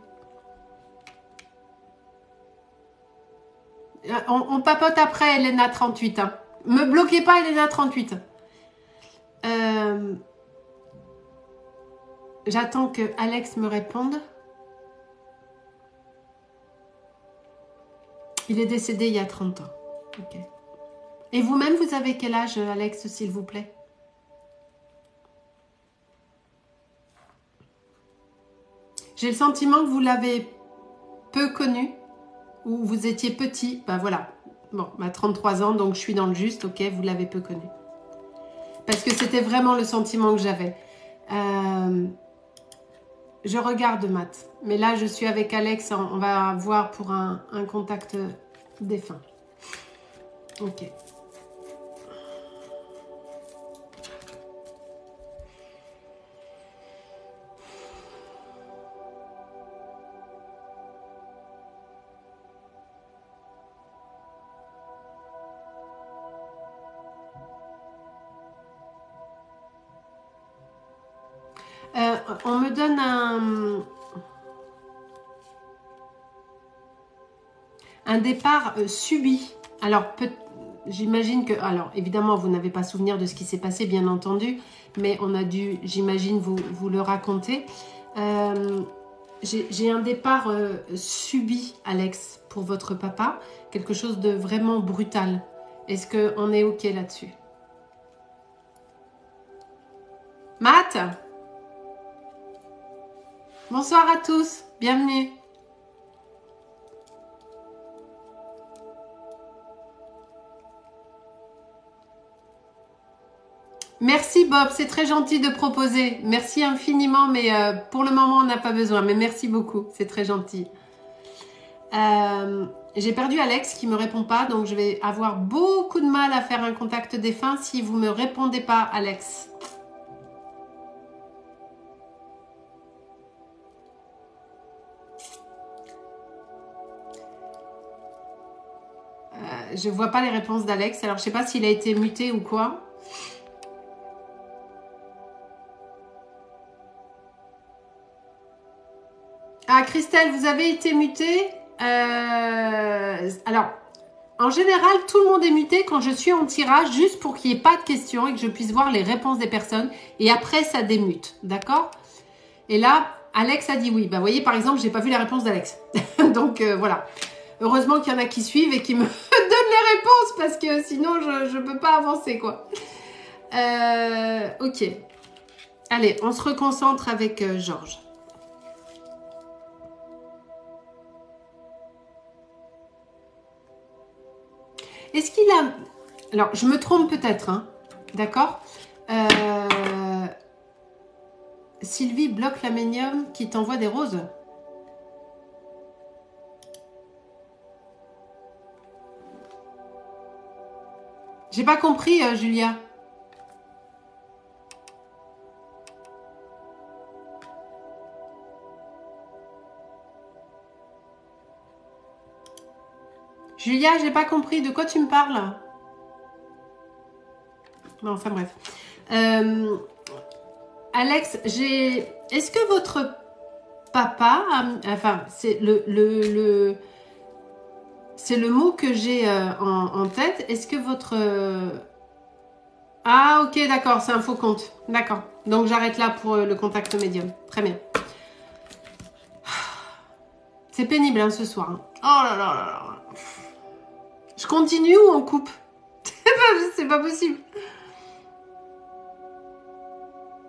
On papote après Elena 38. Hein. Me bloquez pas Elena 38. J'attends que Alex me réponde. Il est décédé il y a 30 ans. Ok. Et vous-même, vous avez quel âge, Alex, s'il vous plaît? J'ai le sentiment que vous l'avez peu connu, ou vous étiez petit. Ben voilà. Bon, 33 ans, donc je suis dans le juste. Ok, vous l'avez peu connu. Parce que c'était vraiment le sentiment que j'avais. Je regarde Matt. Mais là, je suis avec Alex. On va voir pour un contact défunt. Ok. On me donne un départ subi. Alors, j'imagine que... Alors, évidemment, vous n'avez pas souvenir de ce qui s'est passé, bien entendu, mais on a dû, j'imagine, vous le raconter. J'ai un départ subi, Alex, pour votre papa. Quelque chose de vraiment brutal. Est-ce qu'on est OK là-dessus? Matt? Bonsoir à tous, bienvenue. Merci Bob, c'est très gentil de proposer. Merci infiniment, mais pour le moment, on n'a pas besoin. Mais merci beaucoup, c'est très gentil. J'ai perdu Alex qui ne me répond pas, donc je vais avoir beaucoup de mal à faire un contact défunt si vous ne me répondez pas, Alex. Je ne vois pas les réponses d'Alex, alors je ne sais pas s'il a été muté ou quoi. Ah, Christelle, vous avez été mutée. Alors, en général, tout le monde est muté quand je suis en tirage, juste pour qu'il n'y ait pas de questions et que je puisse voir les réponses des personnes. Et après, ça démute, d'accord? Et là, Alex a dit oui. Bah, vous voyez, par exemple, j'ai pas vu la réponse d'Alex. Donc, voilà. Heureusement qu'il y en a qui suivent et qui me donnent les réponses parce que sinon, je ne peux pas avancer, quoi. Ok. Allez, on se reconcentre avec Georges. Est-ce qu'il a... Alors, je me trompe peut-être, hein, d'accord? Sylvie bloque l'aménium qui t'envoie des roses. J'ai pas compris, Julia. Julia, j'ai pas compris. De quoi tu me parles? Bon, enfin bref. Alex, est-ce que votre papa... Enfin, c'est c'est le mot que j'ai en tête. Est-ce que votre... Ah, ok, d'accord, c'est un faux compte. D'accord. Donc, j'arrête là pour le contact médium. Très bien. C'est pénible, hein, ce soir. Hein. Oh là là là là. Je continue ou on coupe? C'est pas possible.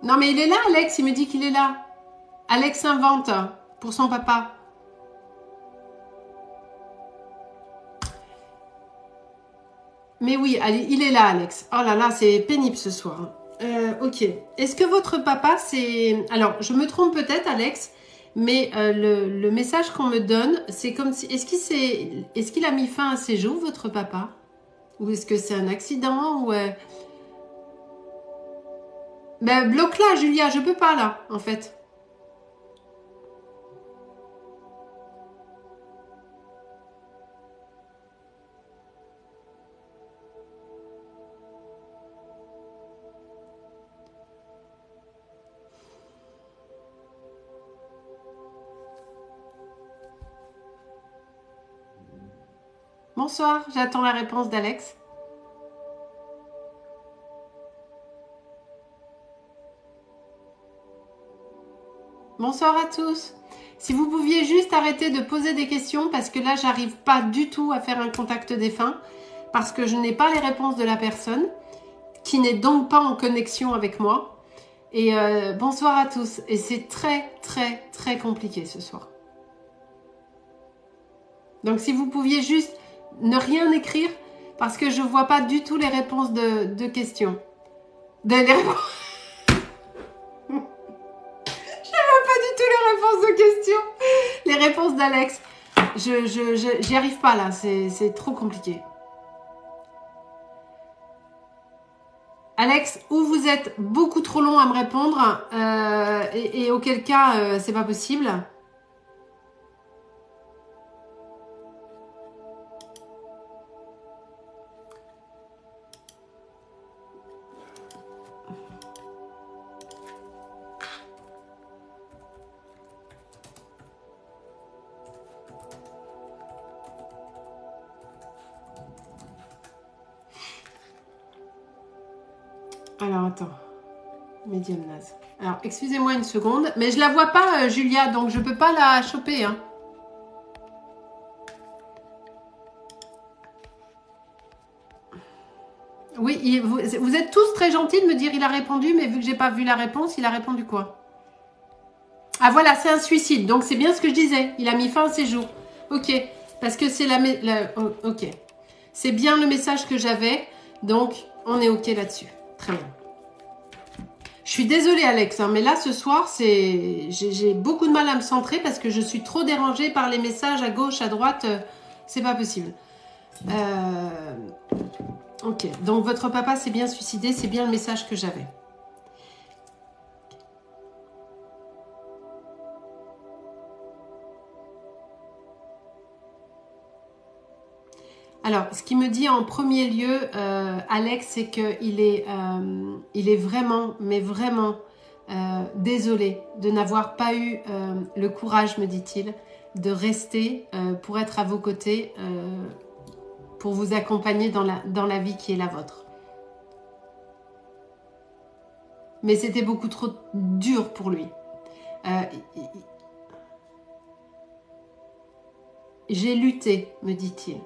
Non, mais il est là, Alex. Il me dit qu'il est là. Alex invente pour son papa. Mais oui, allez, il est là, Alex. Oh là là, c'est pénible ce soir. Ok. Est-ce que votre papa, c'est... Alors, je me trompe peut-être, Alex, mais le message qu'on me donne, c'est comme si... Est-ce qu'il a mis fin à ses jours, votre papa? Ou est-ce que c'est un accident ou Ben, bloque là, Julia, je peux pas là, en fait. Bonsoir, j'attends la réponse d'Alex. Bonsoir à tous. Si vous pouviez juste arrêter de poser des questions parce que là, j'arrive pas du tout à faire un contact défunt parce que je n'ai pas les réponses de la personne qui n'est donc pas en connexion avec moi. Et bonsoir à tous. Et c'est très, très, très compliqué ce soir. Donc si vous pouviez juste ne rien écrire parce que je vois pas du tout les réponses de questions. Les réponses... pas du tout les réponses de questions. Les réponses d'Alex. J'y arrive pas là, c'est trop compliqué. Alex, ou vous êtes beaucoup trop long à me répondre, et auquel cas, c'est pas possible. Alors, attends. Medium naze. Alors, excusez-moi une seconde, mais je la vois pas, Julia, donc je peux pas la choper, hein. Oui, vous êtes tous très gentils de me dire il a répondu, mais vu que j'ai pas vu la réponse, il a répondu quoi? Ah voilà, c'est un suicide, donc c'est bien ce que je disais. Il a mis fin à ses jours. Ok, parce que c'est ok. C'est bien le message que j'avais, donc on est ok là-dessus. Très bien. Je suis désolée Alex, hein, mais là ce soir, j'ai beaucoup de mal à me centrer parce que je suis trop dérangée par les messages à gauche, à droite. C'est pas possible. Ok, donc votre papa s'est bien suicidé, c'est bien le message que j'avais. Alors, ce qui me dit en premier lieu, Alex, c'est qu'il est vraiment, mais vraiment désolé de n'avoir pas eu le courage, me dit-il, de rester pour être à vos côtés, pour vous accompagner dans la vie qui est la vôtre. Mais c'était beaucoup trop dur pour lui. J'ai lutté, me dit-il.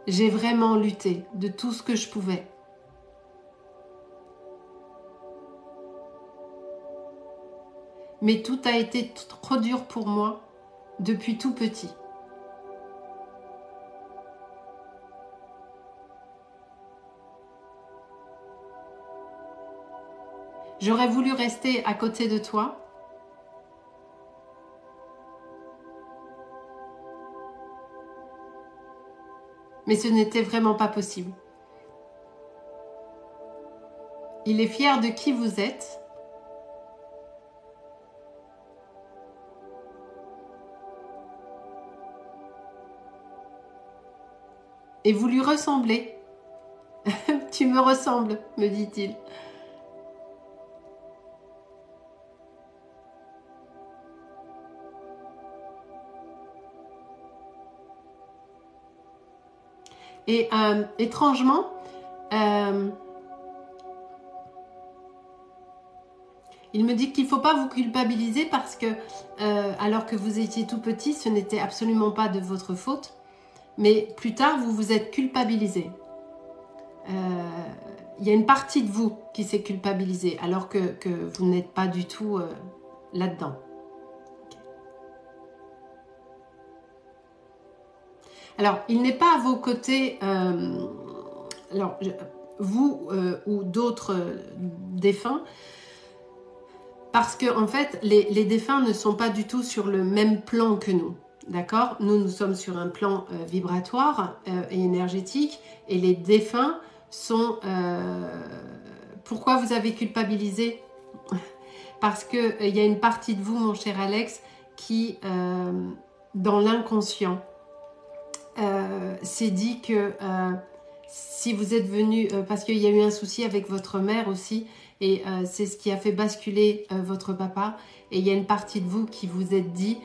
J'ai vraiment lutté de tout ce que je pouvais. Mais tout a été trop dur pour moi depuis tout petit. J'aurais voulu rester à côté de toi. Mais ce n'était vraiment pas possible. Il est fier de qui vous êtes. Et vous lui ressemblez. Tu me ressembles, me dit-il. Et étrangement, il me dit qu'il ne faut pas vous culpabiliser parce que, alors que vous étiez tout petit, ce n'était absolument pas de votre faute. Mais plus tard, vous vous êtes culpabilisé. Il y a une partie de vous qui s'est culpabilisée, alors que vous n'êtes pas du tout là-dedans. Alors, il n'est pas à vos côtés, alors, vous ou d'autres défunts, parce que en fait, les défunts ne sont pas du tout sur le même plan que nous. D'accord? Nous sommes sur un plan vibratoire et énergétique, et les défunts sont... Pourquoi vous avez culpabilisé? Parce qu'il y a une partie de vous, mon cher Alex, qui, dans l'inconscient, s'est dit que si vous êtes venu, parce qu'il y a eu un souci avec votre mère aussi, et c'est ce qui a fait basculer votre papa, et il y a une partie de vous qui vous êtes dit,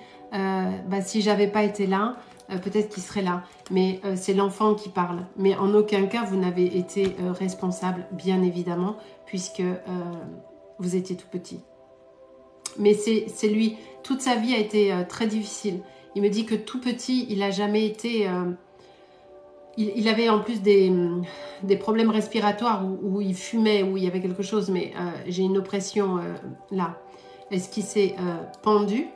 si j'avais pas été là, peut-être qu'il serait là. Mais c'est l'enfant qui parle. Mais en aucun cas, vous n'avez été responsable, bien évidemment, puisque vous étiez tout petit. Mais c'est lui. Toute sa vie a été très difficile. Il me dit que tout petit, il n'a jamais été... il avait en plus des problèmes respiratoires où il fumait, où il y avait quelque chose. Mais j'ai une oppression là. Est-ce qu'il s'est pendu?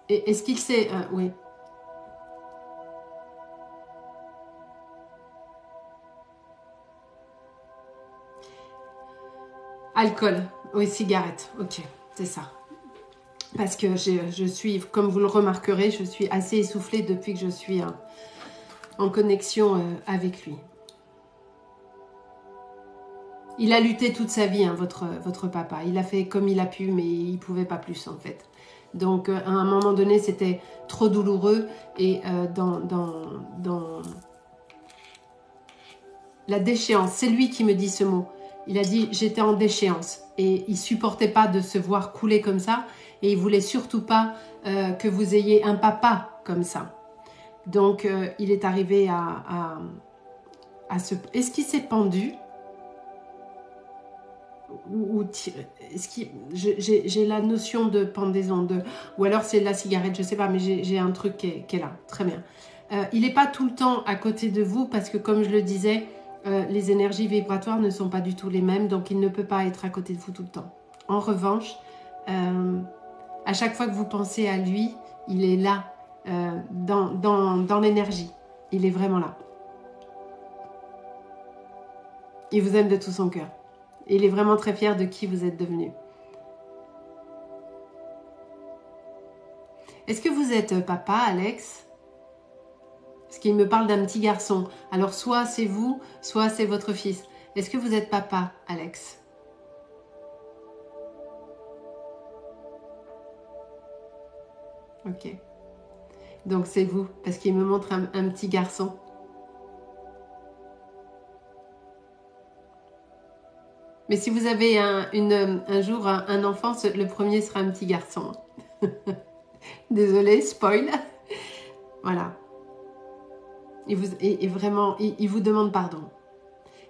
Est-ce qu'il s'est... oui. Alcool. Oui, cigarette. Ok, c'est ça. Parce que je suis, comme vous le remarquerez, je suis assez essoufflée depuis que je suis en connexion avec lui. Il a lutté toute sa vie, hein, votre papa. Il a fait comme il a pu, mais il ne pouvait pas plus en fait. Donc à un moment donné, c'était trop douloureux. Et dans la déchéance, c'est lui qui me dit ce mot. Il a dit, j'étais en déchéance. Et il ne supportait pas de se voir couler comme ça. Et il ne voulait surtout pas que vous ayez un papa comme ça. Donc, il est arrivé à se... Est-ce qu'il s'est pendu? J'ai la notion de pendaison. Ou alors c'est la cigarette, je ne sais pas, mais j'ai un truc qui est là. Très bien. Il n'est pas tout le temps à côté de vous parce que, comme je le disais, les énergies vibratoires ne sont pas du tout les mêmes. Donc, il ne peut pas être à côté de vous tout le temps. En revanche... à chaque fois que vous pensez à lui, il est là, dans l'énergie. Il est vraiment là. Il vous aime de tout son cœur. Il est vraiment très fier de qui vous êtes devenu. Est-ce que vous êtes papa, Alex? Parce qu'il me parle d'un petit garçon. Alors, soit c'est vous, soit c'est votre fils. Est-ce que vous êtes papa, Alex? Ok. Donc c'est vous, parce qu'il me montre un petit garçon. Mais si vous avez un jour un enfant, le premier sera un petit garçon. Désolée, spoil. Voilà. Et vraiment, il vous demande pardon.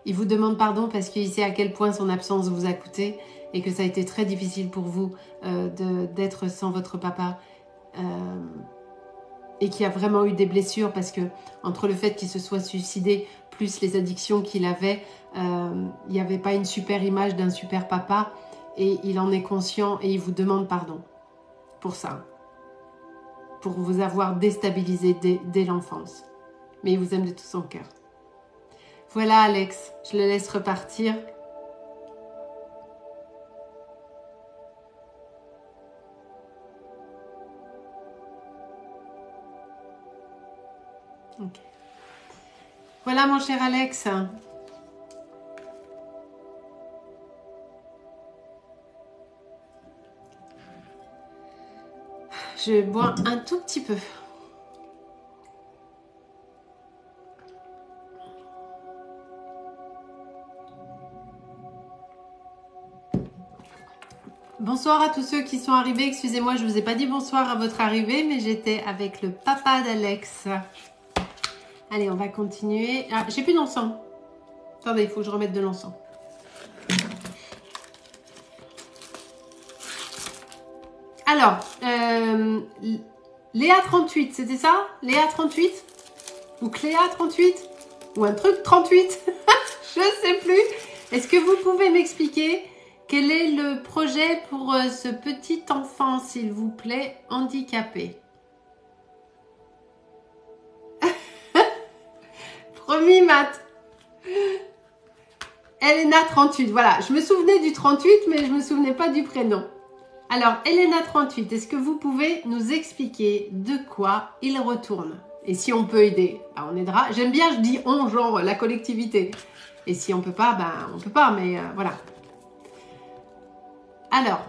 Il vous demande pardon parce qu'il sait à quel point son absence vous a coûté et que ça a été très difficile pour vous d'être sans votre papa. Et qu'il y a vraiment eu des blessures parce que entre le fait qu'il se soit suicidé plus les addictions qu'il avait, il n'y avait pas une super image d'un super papa et il en est conscient et il vous demande pardon pour ça, pour vous avoir déstabilisé dès l'enfance. Mais il vous aime de tout son cœur. Voilà Alex, je le laisse repartir. Okay. Voilà mon cher Alex. Je bois un tout petit peu. Bonsoir à tous ceux qui sont arrivés. Excusez-moi, je ne vous ai pas dit bonsoir à votre arrivée, mais j'étais avec le papa d'Alex. Allez, on va continuer. Ah, j'ai plus d'encens. Attendez, il faut que je remette de l'encens. Alors, Léa 38, c'était ça? Léa 38? Ou Cléa 38? Ou un truc 38? Je sais plus. Est-ce que vous pouvez m'expliquer quel est le projet pour ce petit enfant, s'il vous plaît, handicapé? Promis, Matt. Elena 38, voilà. Je me souvenais du 38, mais je ne me souvenais pas du prénom. Alors, Elena 38, est-ce que vous pouvez nous expliquer de quoi il retourne? Et si on peut aider, ben on aidera. J'aime bien, je dis on, genre la collectivité. Et si on peut pas, ben on peut pas, mais voilà. Alors,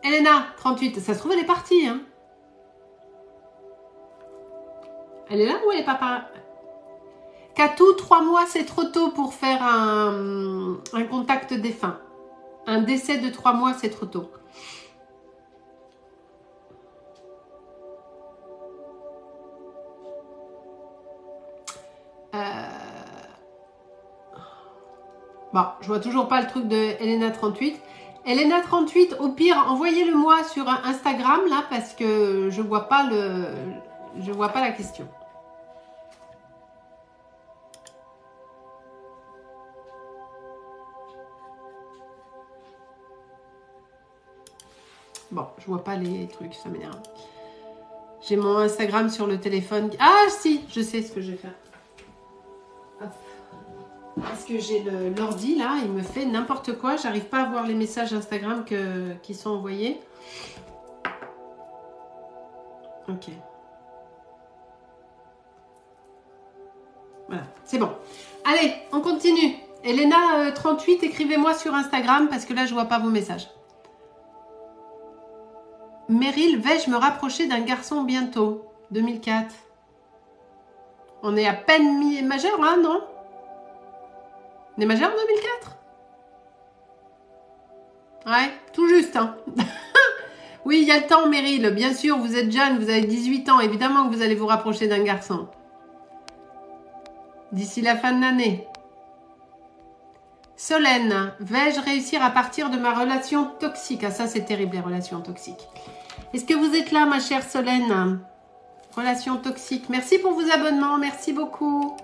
Elena 38, ça se trouve elle est partie, hein? Elle est là ou elle est pas? Katou, 3 mois, c'est trop tôt pour faire un contact défunt. Un décès de 3 mois, c'est trop tôt. Bon, je vois toujours pas le truc de Elena 38. Elena 38, au pire, envoyez-le moi sur Instagram, là, parce que je vois pas la question. Bon, je vois pas les trucs, ça m'énerve. J'ai mon Instagram sur le téléphone. Ah, si, je sais ce que je vais faire. Hop. Parce que j'ai l'ordi, là, il me fait n'importe quoi. J'arrive pas à voir les messages Instagram qui sont envoyés. Ok. Voilà, c'est bon. Allez, on continue. Elena 38, écrivez-moi sur Instagram parce que là, je vois pas vos messages. Meryl, vais-je me rapprocher d'un garçon bientôt? 2004. On est à peine majeur là, non? On est majeur en 2004? Ouais, tout juste. Hein. Oui, il y a le temps, Meryl. Bien sûr, vous êtes jeune, vous avez 18 ans. Évidemment que vous allez vous rapprocher d'un garçon. D'ici la fin de l'année. Solène, vais-je réussir à partir de ma relation toxique? Ah, ça, c'est terrible, les relations toxiques. Est-ce que vous êtes là, ma chère Solène? Relation toxique. Merci pour vos abonnements. Merci beaucoup.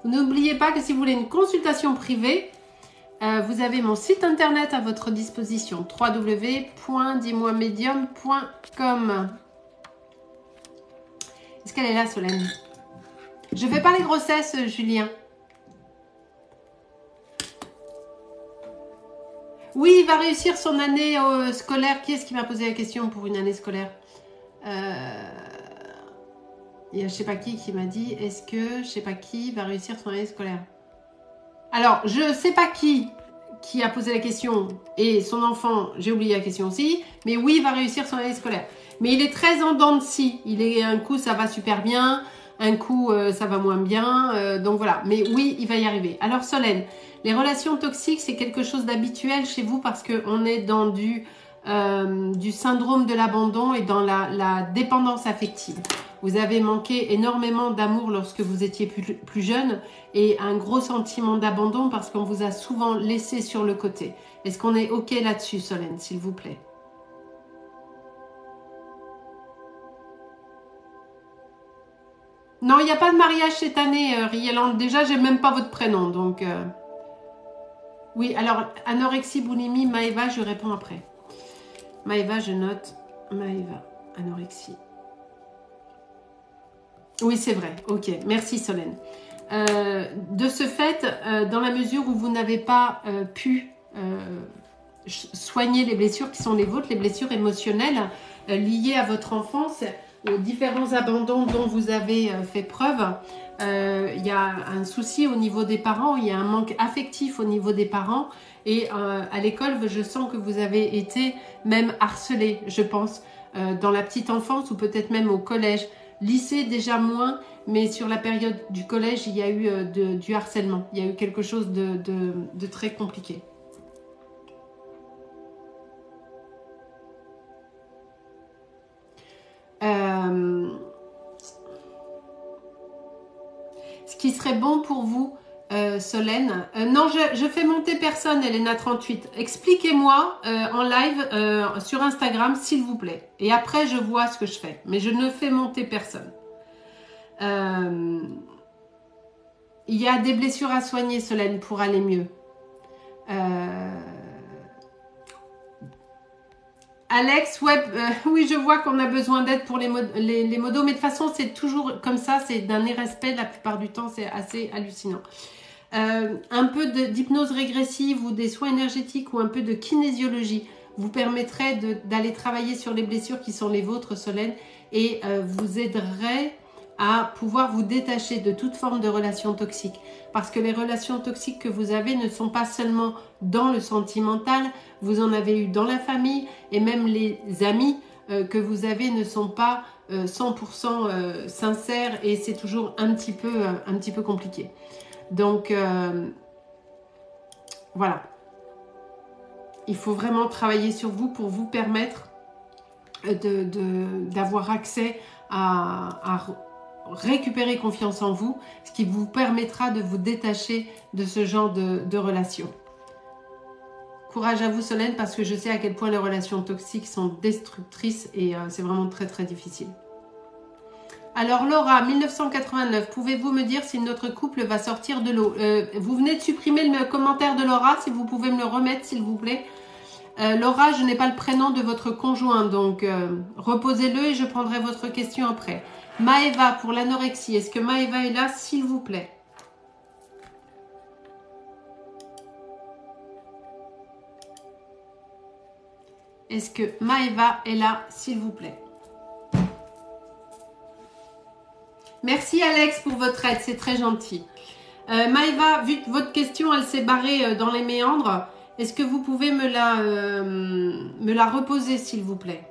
N'oubliez pas que si vous voulez une consultation privée, vous avez mon site internet à votre disposition. www.dis-moi-medium.com. Est-ce qu'elle est là, Solène? Je ne fais pas les grossesses, Julien. Oui, il va réussir son année scolaire. Qui est-ce qui m'a posé la question pour une année scolaire? Il y a je sais pas qui m'a dit, est-ce que je sais pas qui va réussir son année scolaire? Alors, je sais pas qui a posé la question et son enfant, j'ai oublié la question aussi, mais oui, il va réussir son année scolaire. Mais il est très en dents de scie. Un coup, ça va super bien, un coup, ça va moins bien. Donc voilà, mais oui, il va y arriver. Alors Solène, les relations toxiques, c'est quelque chose d'habituel chez vous parce qu'on est dans du syndrome de l'abandon et dans la dépendance affective. Vous avez manqué énormément d'amour lorsque vous étiez plus jeune et un gros sentiment d'abandon parce qu'on vous a souvent laissé sur le côté. Est-ce qu'on est OK là-dessus, Solène, s'il vous plaît? Non, il n'y a pas de mariage cette année, Rieland. Déjà, j'ai même pas votre prénom, donc... Oui, alors, anorexie, boulimie, Maëva, je réponds après. Maëva, je note. Maëva, anorexie. Oui, c'est vrai. Ok, merci Solène. De ce fait, dans la mesure où vous n'avez pas pu soigner les blessures qui sont les vôtres, les blessures émotionnelles liées à votre enfance, aux différents abandons dont vous avez fait preuve, il y a un souci au niveau des parents, il y a un manque affectif au niveau des parents et à l'école, je sens que vous avez été même harcelé, je pense, dans la petite enfance ou peut-être même au collège. Lycée déjà moins, mais sur la période du collège, il y a eu du harcèlement. Il y a eu quelque chose de très compliqué. qui serait bon pour vous, Solène. Non, je fais monter personne, Elena38. Expliquez-moi en live sur Instagram, s'il vous plaît. Et après, je vois ce que je fais. Mais je ne fais monter personne. Il y a des blessures à soigner, Solène, pour aller mieux. Alex, ouais, oui, je vois qu'on a besoin d'aide pour les modos, mais de toute façon, c'est toujours comme ça, c'est d'un irrespect la plupart du temps, c'est assez hallucinant. Un peu d'hypnose régressive ou des soins énergétiques ou un peu de kinésiologie vous permettrait d'aller travailler sur les blessures qui sont les vôtres, Solène, et vous aiderait à pouvoir vous détacher de toute forme de relations toxiques. Parce que les relations toxiques que vous avez ne sont pas seulement dans le sentimental, vous en avez eu dans la famille, et même les amis que vous avez ne sont pas 100% sincères, et c'est toujours un petit peu compliqué. Donc, voilà. Il faut vraiment travailler sur vous pour vous permettre d'avoir accès à récupérer confiance en vous, ce qui vous permettra de vous détacher de ce genre de relations. Courage à vous, Solène, parce que je sais à quel point les relations toxiques sont destructrices et c'est vraiment très très difficile. Alors Laura, 1989, pouvez-vous me dire si notre couple va sortir de l'eau? Vous venez de supprimer le commentaire de Laura, si vous pouvez me le remettre s'il vous plaît. Laura, je n'ai pas le prénom de votre conjoint, donc reposez-le et je prendrai votre question après. Maëva, pour l'anorexie, est-ce que Maëva est là s'il vous plaît? Est-ce que Maëva est là s'il vous plaît? Merci Alex pour votre aide, c'est très gentil. Maëva, vu que votre question elle s'est barrée dans les méandres, est-ce que vous pouvez me la reposer s'il vous plaît?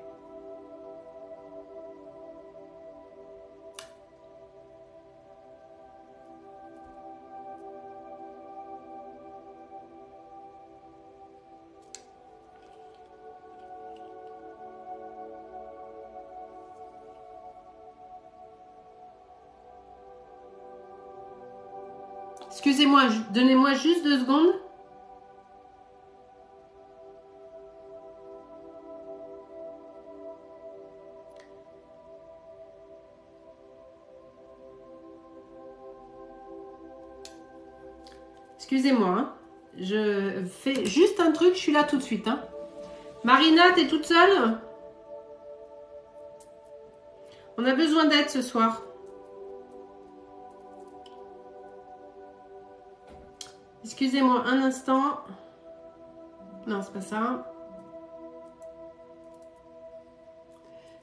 Excusez-moi, donnez-moi juste 2 secondes. Excusez-moi, hein. Je fais juste un truc, je suis là tout de suite. Hein. Marina, t'es toute seule? On a besoin d'aide ce soir. Excusez-moi un instant. Non, c'est pas ça.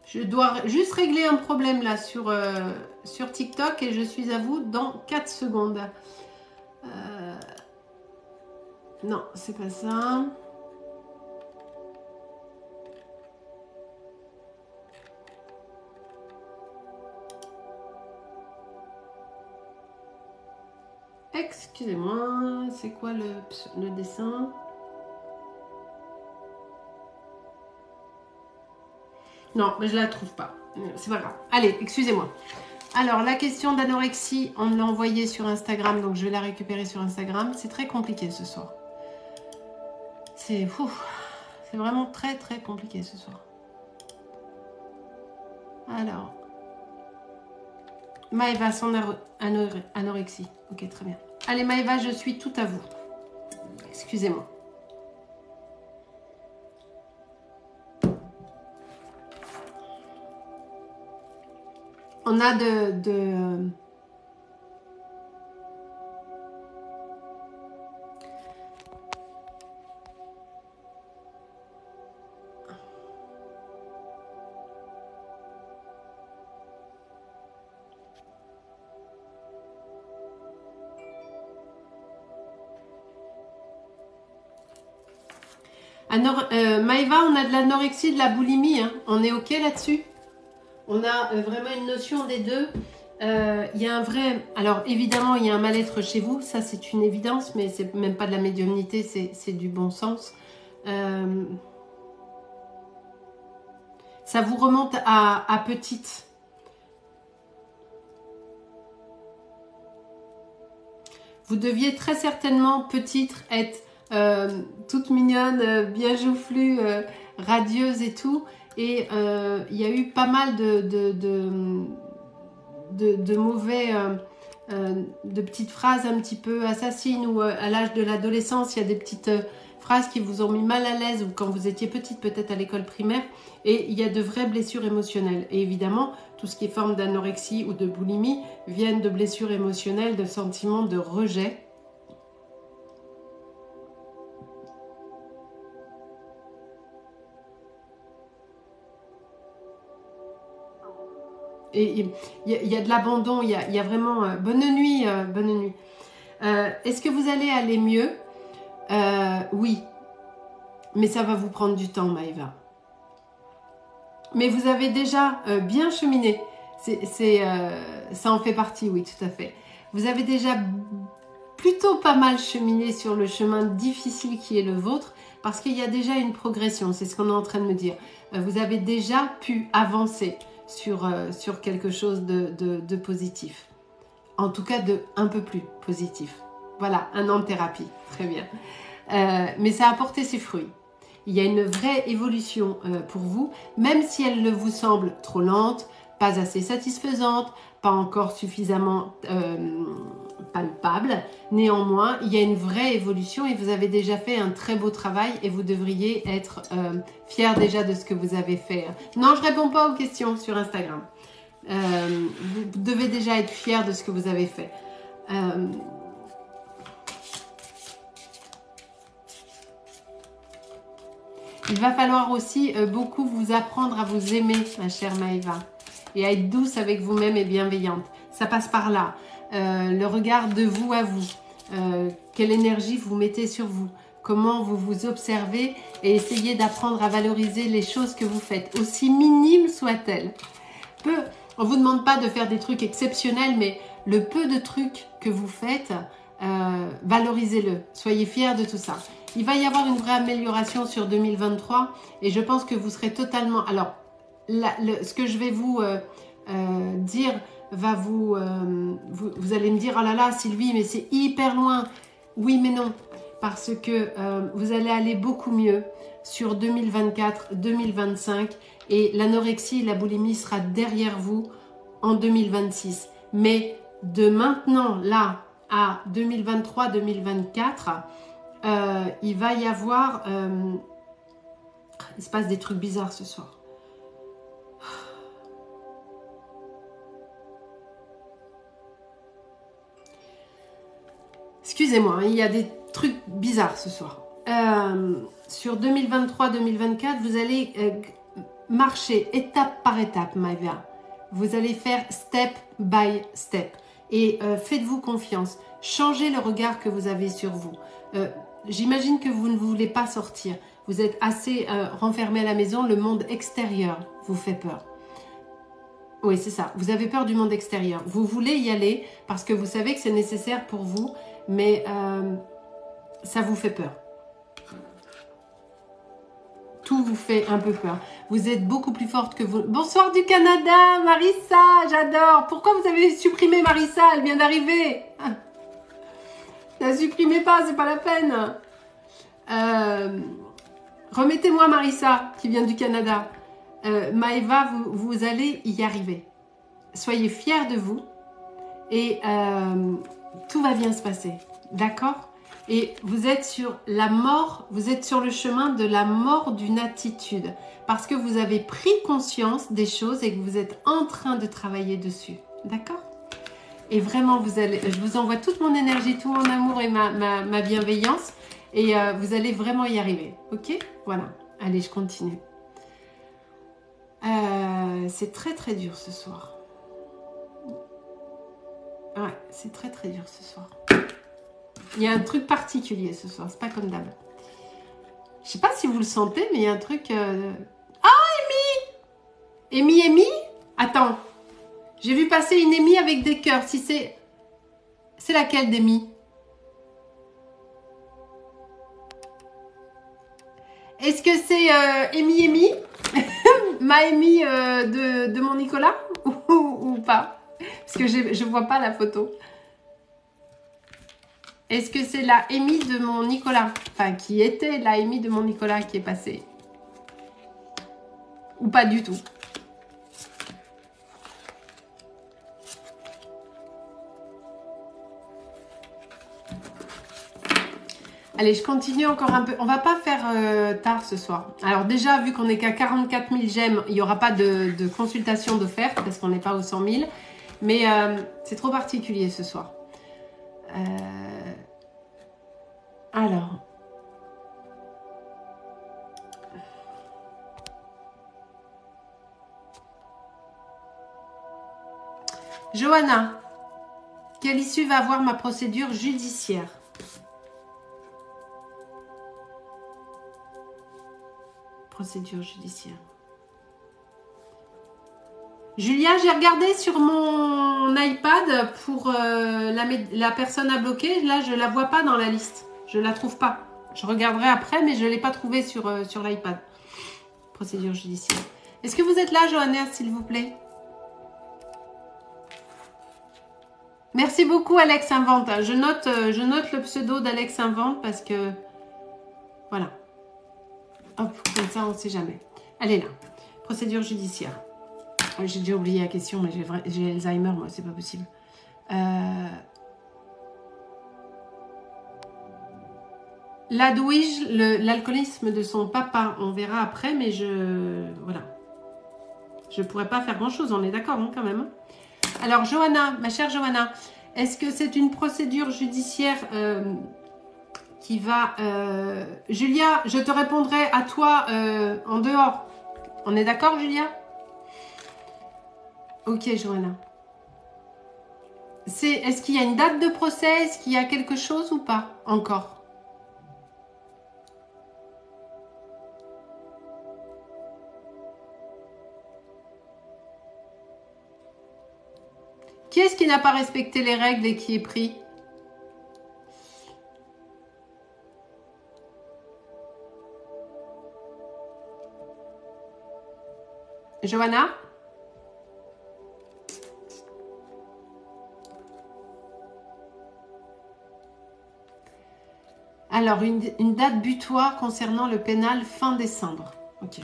Je dois juste régler un problème là sur TikTok et je suis à vous dans 4 secondes. Non, c'est pas ça. Excusez-moi, c'est quoi le dessin? Non, mais je la trouve pas. C'est pas grave. Allez, excusez-moi. Alors, la question d'anorexie, on me l'a envoyée sur Instagram, donc je vais la récupérer sur Instagram. C'est très compliqué ce soir. C'est vraiment très très compliqué ce soir. Alors, Maëva, son anorexie. Ok, très bien. Allez Maëva, je suis tout à vous. Excusez-moi. On a Maëva, on a de l'anorexie, de la boulimie. Hein. On est ok là-dessus? On a vraiment une notion des deux. Il y a un vrai... Alors évidemment, il y a un mal-être chez vous. Ça, c'est une évidence, mais c'est même pas de la médiumnité, c'est du bon sens. Ça vous remonte à petite. Vous deviez très certainement, petite, être toute mignonne, bien joufflue, radieuse et tout. Et il y a eu pas mal de mauvais... de petites phrases un petit peu assassines, ou à l'âge de l'adolescence, il y a des petites phrases qui vous ont mis mal à l'aise, ou quand vous étiez petite, peut-être à l'école primaire, et il y a de vraies blessures émotionnelles. Et évidemment, tout ce qui est forme d'anorexie ou de boulimie viennent de blessures émotionnelles, de sentiments de rejet. Et il y a de l'abandon, il y a vraiment... bonne nuit, bonne nuit. Est-ce que vous allez aller mieux? Oui, mais ça va vous prendre du temps, Maëva. Mais vous avez déjà bien cheminé. Ça en fait partie, oui, tout à fait. Vous avez déjà plutôt pas mal cheminé sur le chemin difficile qui est le vôtre, parce qu'il y a déjà une progression, c'est ce qu'on est en train de me dire. Vous avez déjà pu avancer sur quelque chose de positif. En tout cas, de un peu plus positif. Voilà, 1 an de thérapie, très bien. Mais ça a porté ses fruits. Il y a une vraie évolution pour vous, même si elle vous semble trop lente, pas assez satisfaisante, pas encore suffisamment palpable. Néanmoins, il y a une vraie évolution et vous avez déjà fait un très beau travail et vous devriez être fiers déjà de ce que vous avez fait. Non, je ne réponds pas aux questions sur Instagram. Vous devez déjà être fiers de ce que vous avez fait. Il va falloir aussi beaucoup vous apprendre à vous aimer, ma chère Maëva, et à être douce avec vous-même et bienveillante. Ça passe par là. Le regard de vous à vous. Quelle énergie vous mettez sur vous. Comment vous vous observez et essayez d'apprendre à valoriser les choses que vous faites, aussi minimes soient-elles. On ne vous demande pas de faire des trucs exceptionnels, mais le peu de trucs que vous faites, valorisez-le. Soyez fiers de tout ça. Il va y avoir une vraie amélioration sur 2023 et je pense que vous serez totalement... Alors, ce que je vais vous dire va vous allez me dire, oh là là Sylvie, mais c'est hyper loin. Oui, mais non, parce que vous allez aller beaucoup mieux sur 2024, 2025 et l'anorexie et la boulimie sera derrière vous en 2026. Mais de maintenant, là, à 2023, 2024... il va y avoir... il se passe des trucs bizarres ce soir. Excusez-moi, il y a des trucs bizarres ce soir. Sur 2023-2024, vous allez marcher étape par étape, Maëva. Vous allez faire step by step. Et faites-vous confiance. Changez le regard que vous avez sur vous. J'imagine que vous ne voulez pas sortir. Vous êtes assez renfermé à la maison. Le monde extérieur vous fait peur. Oui, c'est ça. Vous avez peur du monde extérieur. Vous voulez y aller parce que vous savez que c'est nécessaire pour vous, mais ça vous fait peur. Tout vous fait un peu peur. Vous êtes beaucoup plus forte que vous. Bonsoir du Canada, Marissa, j'adore. Pourquoi vous avez supprimé Marissa? Elle vient d'arriver. Ne la supprimez pas, c'est pas la peine. Remettez-moi Marissa, qui vient du Canada. Maëva, vous allez y arriver. Soyez fiers de vous et tout va bien se passer. D'accord? Et vous êtes sur la mort, vous êtes sur le chemin de la mort d'une attitude parce que vous avez pris conscience des choses et que vous êtes en train de travailler dessus. D'accord? Et vraiment, je vous envoie toute mon énergie, tout mon amour et ma bienveillance et vous allez vraiment y arriver. Ok? Voilà. Allez, je continue. C'est très très dur ce soir. Ouais, c'est très très dur ce soir. Il y a un truc particulier ce soir, c'est pas comme d'hab. Je sais pas si vous le sentez, mais il y a un truc... Ah, Amy, attends. J'ai vu passer une Amy avec des cœurs. Si c'est... C'est laquelle d'Amy? Est-ce que c'est Amy ma Amy de mon Nicolas ou pas? Parce que je vois pas la photo. Est-ce que c'est la Amy de mon Nicolas? Enfin, qui était la Amy de mon Nicolas qui est passée? Ou pas du tout? Allez, je continue encore un peu. On va pas faire tard ce soir. Alors déjà, vu qu'on n'est qu'à 44 000 j'aime, il n'y aura pas de consultation d'offerte parce qu'on n'est pas aux 100 000. Mais c'est trop particulier ce soir. Alors. Johanna, quelle issue va avoir ma procédure judiciaire? Procédure judiciaire. Julia, j'ai regardé sur mon iPad pour la personne à bloquer. Là, je ne la vois pas dans la liste. Je ne la trouve pas. Je regarderai après, mais je ne l'ai pas trouvée sur l'iPad. Procédure judiciaire. Est-ce que vous êtes là, Johanna, s'il vous plaît? Merci beaucoup, Alex Invente. Je note le pseudo d'Alex Invente parce que... Voilà. Hop, comme ça, on ne sait jamais. Elle est là. Procédure judiciaire. J'ai déjà oublié la question, mais j'ai Alzheimer, moi, c'est pas possible. L'Adouige, l'alcoolisme de son papa, on verra après, mais voilà. Je pourrais pas faire grand-chose, on est d'accord, hein, quand même. Alors, Johanna, ma chère Johanna, est-ce que c'est une procédure judiciaire qui va... Julia, je te répondrai à toi en dehors. On est d'accord, Julia? Ok, Johanna. Est-ce qu'il y a une date de procès? Est-ce qu'il y a quelque chose ou pas encore? Qui est-ce qui n'a pas respecté les règles et qui est pris? Johanna? Alors, une date butoir concernant le pénal fin décembre. Ok.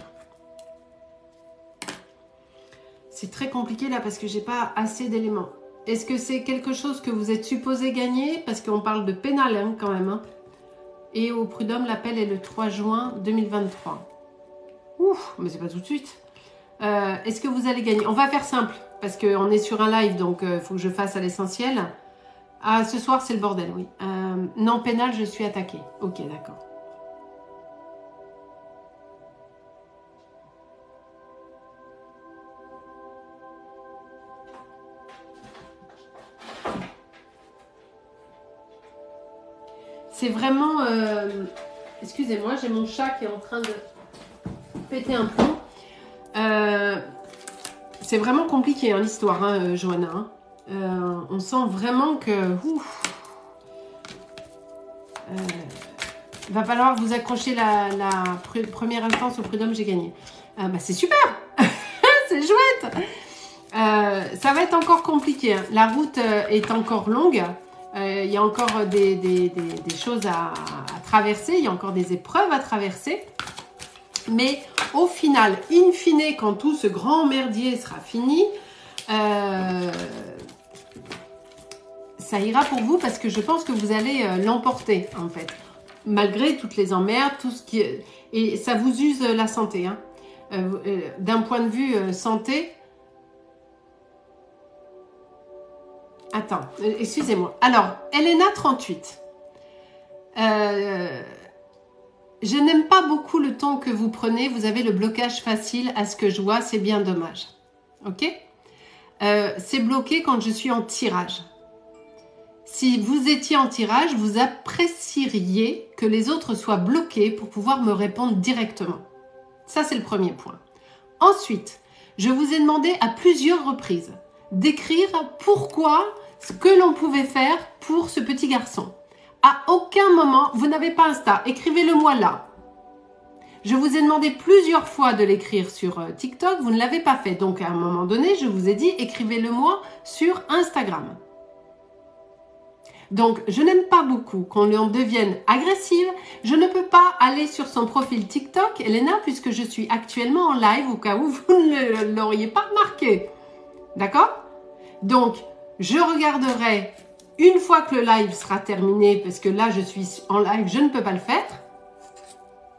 C'est très compliqué là parce que j'ai pas assez d'éléments. Est-ce que c'est quelque chose que vous êtes supposé gagner? Parce qu'on parle de pénal hein, quand même. Hein. Et au prud'homme, l'appel est le 3 juin 2023. Ouf, mais c'est pas tout de suite. Est-ce que vous allez gagner? On va faire simple parce qu'on est sur un live, donc il faut que je fasse à l'essentiel. Ah, ce soir, c'est le bordel, oui. Non, pénal, je suis attaquée. Ok, d'accord. C'est vraiment... Excusez-moi, j'ai mon chat qui est en train de péter un plomb. C'est vraiment compliqué, hein, l'histoire, hein, Johanna. Hein. On sent vraiment que... va falloir vous accrocher la première instance au prud'homme, j'ai gagné. Bah, c'est super. C'est chouette. Ça va être encore compliqué. Hein. La route est encore longue. Il y a encore des choses à traverser. Il y a encore des épreuves à traverser. Mais au final, in fine, quand tout ce grand merdier sera fini, ça ira pour vous parce que je pense que vous allez l'emporter en fait. Malgré toutes les emmerdes, tout ce qui... Et ça vous use la santé. Hein. D'un point de vue santé... Attends, excusez-moi. Alors, Elena 38. Je n'aime pas beaucoup le temps que vous prenez. Vous avez le blocage facile à ce que je vois. C'est bien dommage. Ok? C'est bloqué quand je suis en tirage. Si vous étiez en tirage, vous apprécieriez que les autres soient bloqués pour pouvoir me répondre directement. Ça, c'est le premier point. Ensuite, je vous ai demandé à plusieurs reprises d'écrire pourquoi ce que l'on pouvait faire pour ce petit garçon. À aucun moment, vous n'avez pas Insta, écrivez-le moi là. Je vous ai demandé plusieurs fois de l'écrire sur TikTok, vous ne l'avez pas fait. Donc à un moment donné, je vous ai dit écrivez-le moi sur Instagram. Donc, je n'aime pas beaucoup qu'on en devienne agressive. Je ne peux pas aller sur son profil TikTok, Elena, puisque je suis actuellement en live, au cas où vous ne l'auriez pas remarqué. D'accord? Donc, je regarderai une fois que le live sera terminé, parce que là, je suis en live, je ne peux pas le faire.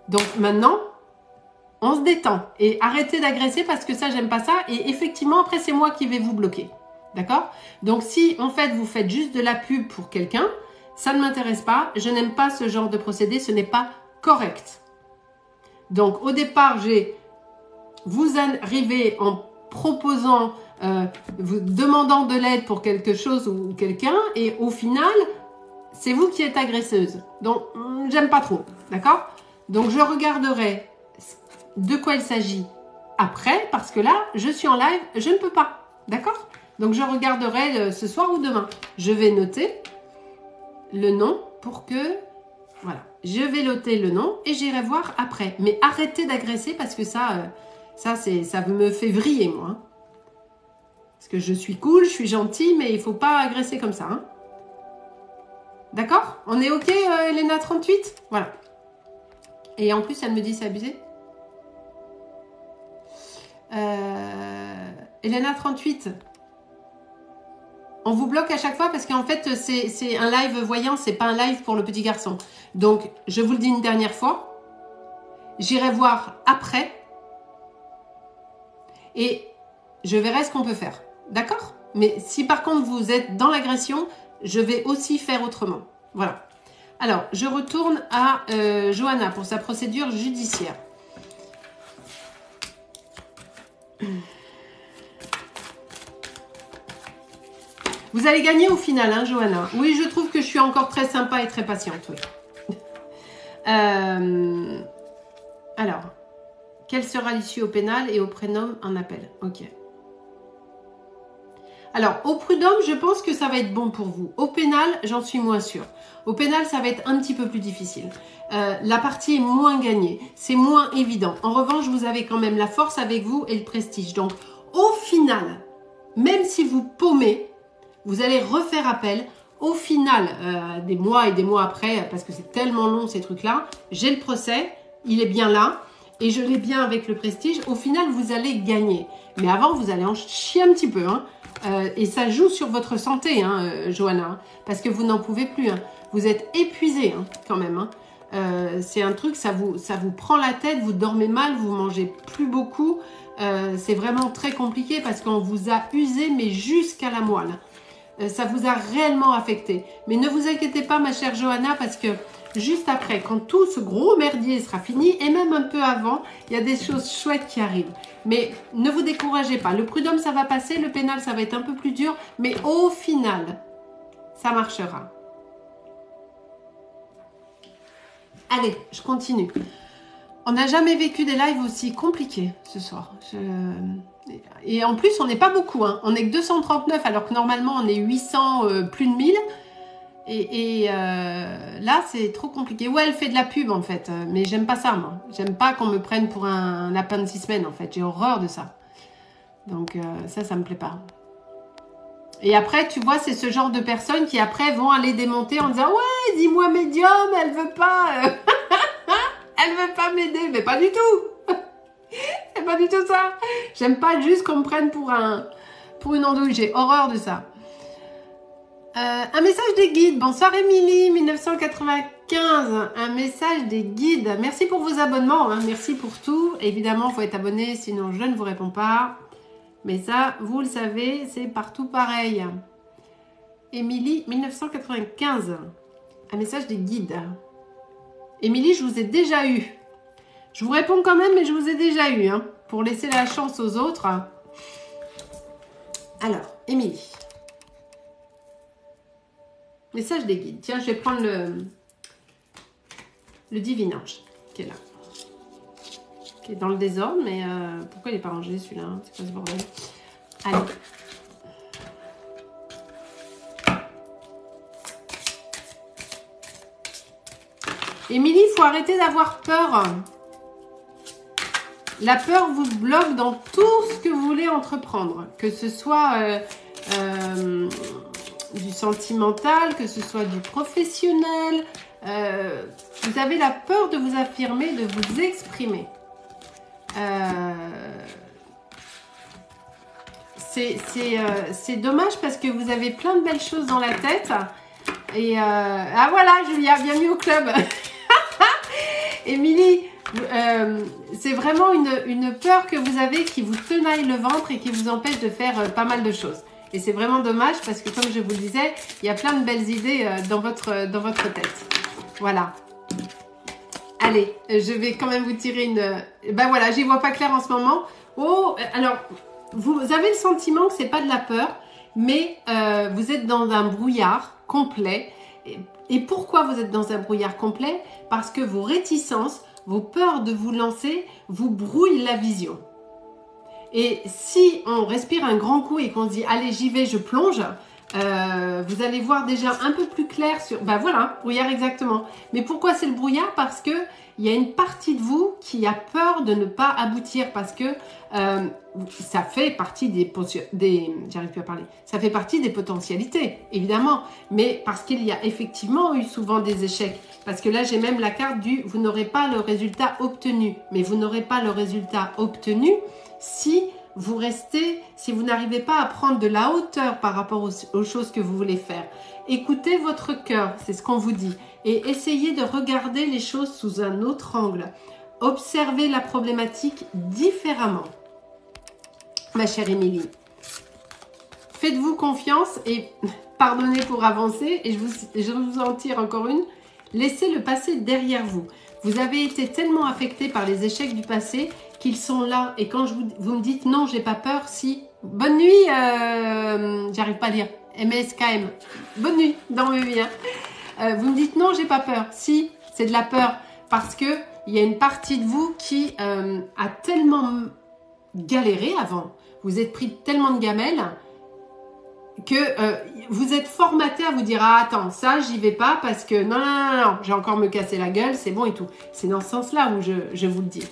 Donc, maintenant, on se détend. Et arrêtez d'agresser parce que ça, j'aime pas ça. Et effectivement, après, c'est moi qui vais vous bloquer. D'accord? Donc, si, en fait, vous faites juste de la pub pour quelqu'un, ça ne m'intéresse pas. Je n'aime pas ce genre de procédé. Ce n'est pas correct. Donc, au départ, vous arrivez en proposant, vous demandant de l'aide pour quelque chose ou quelqu'un, et au final, c'est vous qui êtes agresseuse. Donc, j'aime pas trop. D'accord? Donc, je regarderai de quoi il s'agit après, parce que là, je suis en live, je ne peux pas. D'accord? Donc, je regarderai ce soir ou demain. Je vais noter le nom pour que... Voilà. Je vais noter le nom et j'irai voir après. Mais arrêtez d'agresser parce que ça me fait vriller, moi. Hein. Parce que je suis cool, je suis gentille, mais il ne faut pas agresser comme ça. Hein. D'accord? On est OK, Elena 38? Voilà. Et en plus, elle me dit c'est abusé. Elena 38. On vous bloque à chaque fois parce qu'en fait, c'est un live voyant, c'est pas un live pour le petit garçon. Donc, je vous le dis une dernière fois. J'irai voir après. Et je verrai ce qu'on peut faire. D'accord? Mais si par contre, vous êtes dans l'agression, je vais aussi faire autrement. Voilà. Alors, je retourne à Johanna pour sa procédure judiciaire. Vous allez gagner au final, hein, Johanna. Oui, je trouve que je suis encore très sympa et très patiente. Oui. Alors, quelle sera l'issue au pénal et au prud'homme en appel? Ok. Alors, au prud'homme, je pense que ça va être bon pour vous. Au pénal, j'en suis moins sûre. Au pénal, ça va être un petit peu plus difficile. La partie est moins gagnée. C'est moins évident. En revanche, vous avez quand même la force avec vous et le prestige. Donc, au final, même si vous paumez, vous allez refaire appel. Au final, des mois et des mois après, parce que c'est tellement long ces trucs-là, j'ai le procès, il est bien là, et je l'ai bien avec le prestige. Au final, vous allez gagner. Mais avant, vous allez en chier un petit peu. Hein. Et ça joue sur votre santé, hein, Johanna, hein, parce que vous n'en pouvez plus. Hein. Vous êtes épuisé hein, quand même. Hein. C'est un truc, ça vous prend la tête, vous dormez mal, vous mangez plus beaucoup. C'est vraiment très compliqué parce qu'on vous a usé, mais jusqu'à la moelle. Ça vous a réellement affecté. Mais ne vous inquiétez pas, ma chère Johanna, parce que juste après, quand tout ce gros merdier sera fini, et même un peu avant, il y a des choses chouettes qui arrivent. Mais ne vous découragez pas. Le prud'homme, ça va passer. Le pénal, ça va être un peu plus dur. Mais au final, ça marchera. Allez, je continue. On n'a jamais vécu des lives aussi compliqués ce soir. Et en plus, on n'est pas beaucoup. Hein. On n'est que 239 alors que normalement, on est 800, plus de 1000. Et là, c'est trop compliqué. Ouais, elle fait de la pub en fait. Mais j'aime pas ça, moi. J'aime pas qu'on me prenne pour un lapin de 6 semaines en fait. J'ai horreur de ça. Donc ça me plaît pas. Et après, tu vois, c'est ce genre de personnes qui après vont aller démonter en disant « Ouais, dis-moi médium, elle veut pas... » Elle veut pas m'aider, mais pas du tout. C'est pas du tout ça. J'aime pas juste qu'on me prenne pour une andouille. J'ai horreur de ça. Un message des guides. Bonsoir Émilie, 1995. Un message des guides. Merci pour vos abonnements. Hein. Merci pour tout. Évidemment, il faut être abonné, sinon je ne vous réponds pas. Mais ça, vous le savez, c'est partout pareil. Émilie, 1995. Un message des guides. Émilie, je vous ai déjà eu. Je vous réponds quand même, mais je vous ai déjà eu. Hein, pour laisser la chance aux autres. Alors, Émilie. Message des guides. Tiens, je vais prendre le divin ange qui est là. Qui est dans le désordre, mais pourquoi il n'est pas rangé celui-là? C'est quoi ce bordel? Allez. Émilie, il faut arrêter d'avoir peur. La peur vous bloque dans tout ce que vous voulez entreprendre. Que ce soit du sentimental, que ce soit du professionnel. Vous avez la peur de vous affirmer, de vous exprimer. C'est dommage parce que vous avez plein de belles choses dans la tête. Et ah voilà, Julia, bienvenue au club. Émilie, c'est vraiment une peur que vous avez qui vous tenaille le ventre et qui vous empêche de faire pas mal de choses. Et c'est vraiment dommage parce que comme je vous le disais, il y a plein de belles idées dans votre tête. Voilà. Allez, je vais quand même vous tirer une... Ben voilà, j'y vois pas clair en ce moment. Oh, alors, vous avez le sentiment que c'est pas de la peur, mais vous êtes dans un brouillard complet. Et pourquoi vous êtes dans un brouillard complet? Parce que vos réticences, vos peurs de vous lancer, vous brouillent la vision. Et si on respire un grand coup et qu'on se dit « Allez, j'y vais, je plonge », vous allez voir déjà un peu plus clair sur... Ben voilà, brouillard exactement. Mais pourquoi c'est le brouillard? Parce que il y a une partie de vous qui a peur de ne pas aboutir parce que ça fait partie j'arrive plus à parler. Ça fait partie des potentialités, évidemment. Mais parce qu'il y a effectivement eu souvent des échecs. Parce que là, j'ai même la carte du « Vous n'aurez pas le résultat obtenu ». Mais vous n'aurez pas le résultat obtenu si vous restez, si vous n'arrivez pas à prendre de la hauteur par rapport aux choses que vous voulez faire. Écoutez votre cœur, c'est ce qu'on vous dit. Et essayez de regarder les choses sous un autre angle. Observez la problématique différemment. Ma chère Émilie, faites-vous confiance et pardonnez pour avancer. Et je vous en tire encore une. Laissez le passé derrière vous. Vous avez été tellement affecté par les échecs du passé qu'ils sont là. Et quand vous me dites non, j'ai pas peur, si. Bonne nuit, j'arrive pas à lire. MSKM. Bonne nuit dans mes vies. Vous me dites non, j'ai pas peur. Si, c'est de la peur. Parce que il y a une partie de vous qui a tellement galéré avant. Vous êtes pris tellement de gamelles que vous êtes formaté à vous dire « Ah, attends, ça, j'y vais pas parce que non, j'ai encore me cassé la gueule, c'est bon et tout. » C'est dans ce sens-là où je vous le dis.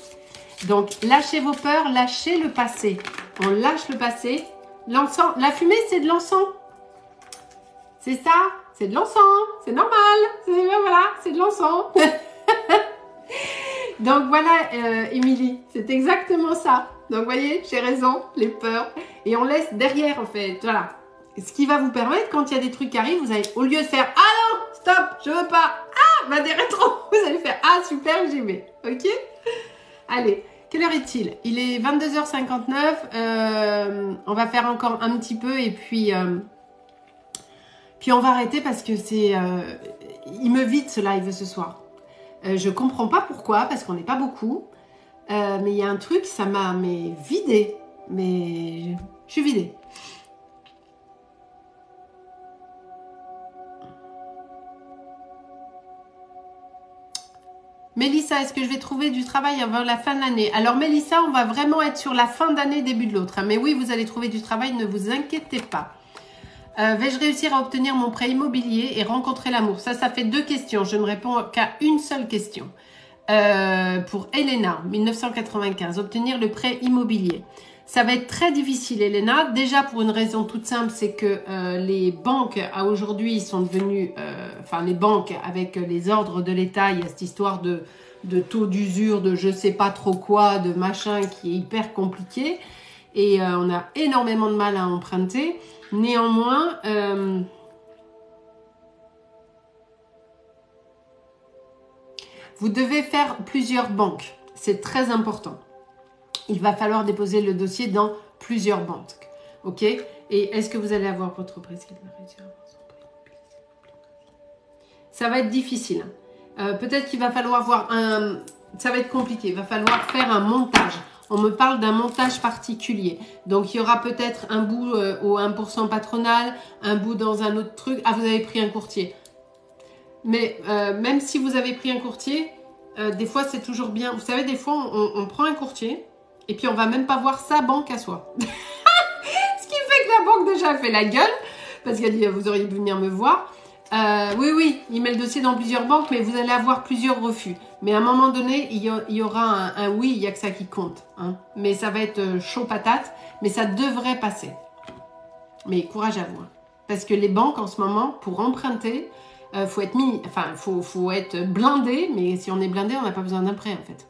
Donc, lâchez vos peurs, lâchez le passé. On lâche le passé. L'encens, la fumée, c'est de l'encens. C'est ça, c'est de l'encens. C'est normal. Voilà, c'est de l'encens. Donc, voilà, Émilie, c'est exactement ça. Donc, vous voyez, j'ai raison, les peurs. Et on laisse derrière, en fait. Voilà. Ce qui va vous permettre, quand il y a des trucs qui arrivent, vous allez, au lieu de faire « Ah non, stop, je veux pas. Ah, bah des rétros », vous allez faire « Ah, super, j'y vais. » Ok? Allez, quelle heure est-il? Il est 22h59. On va faire encore un petit peu et puis on va arrêter parce que c'est... il me vide ce live ce soir. Je comprends pas pourquoi, parce qu'on n'est pas beaucoup. Mais il y a un truc, ça m'a vidé. Mais je suis vidée. Mélissa, est-ce que je vais trouver du travail avant la fin de l'année? Alors Mélissa, on va vraiment être sur la fin d'année, début de l'autre. Mais oui, vous allez trouver du travail, ne vous inquiétez pas. Vais-je réussir à obtenir mon prêt immobilier et rencontrer l'amour? Ça fait 2 questions. Je ne réponds qu'à une seule question. Pour Elena, 1995, obtenir le prêt immobilier. Ça va être très difficile, Elena. Déjà, pour une raison toute simple, c'est que les banques, à aujourd'hui, sont devenues... Enfin, les banques, avec les ordres de l'État, il y a cette histoire de taux d'usure, de je sais pas trop quoi, de machin qui est hyper compliqué. Et on a énormément de mal à emprunter. Néanmoins... vous devez faire plusieurs banques. C'est très important. Il va falloir déposer le dossier dans plusieurs banques. OK? Et est-ce que vous allez avoir votre prêt? Ça va être difficile. Peut-être qu'il va falloir voir un... Ça va être compliqué. Il va falloir faire un montage. On me parle d'un montage particulier. Donc, il y aura peut-être un bout au 1% patronal, un bout dans un autre truc. Ah, vous avez pris un courtier. Mais même si vous avez pris un courtier, des fois, c'est toujours bien. Vous savez, des fois, on prend un courtier et puis on va même pas voir sa banque à soi. Ce qui fait que la banque, déjà, elle fait la gueule parce qu'elle dit, vous auriez pu venir me voir. Oui, il met le dossier dans plusieurs banques, mais vous allez avoir plusieurs refus. Mais à un moment donné, il y aura un oui, il n'y a que ça qui compte. Hein. Mais ça va être chaud patate, mais ça devrait passer. Mais courage à vous. Hein. Parce que les banques, en ce moment, pour emprunter, faut être blindé. Mais si on est blindé, on n'a pas besoin d'un prêt, en fait.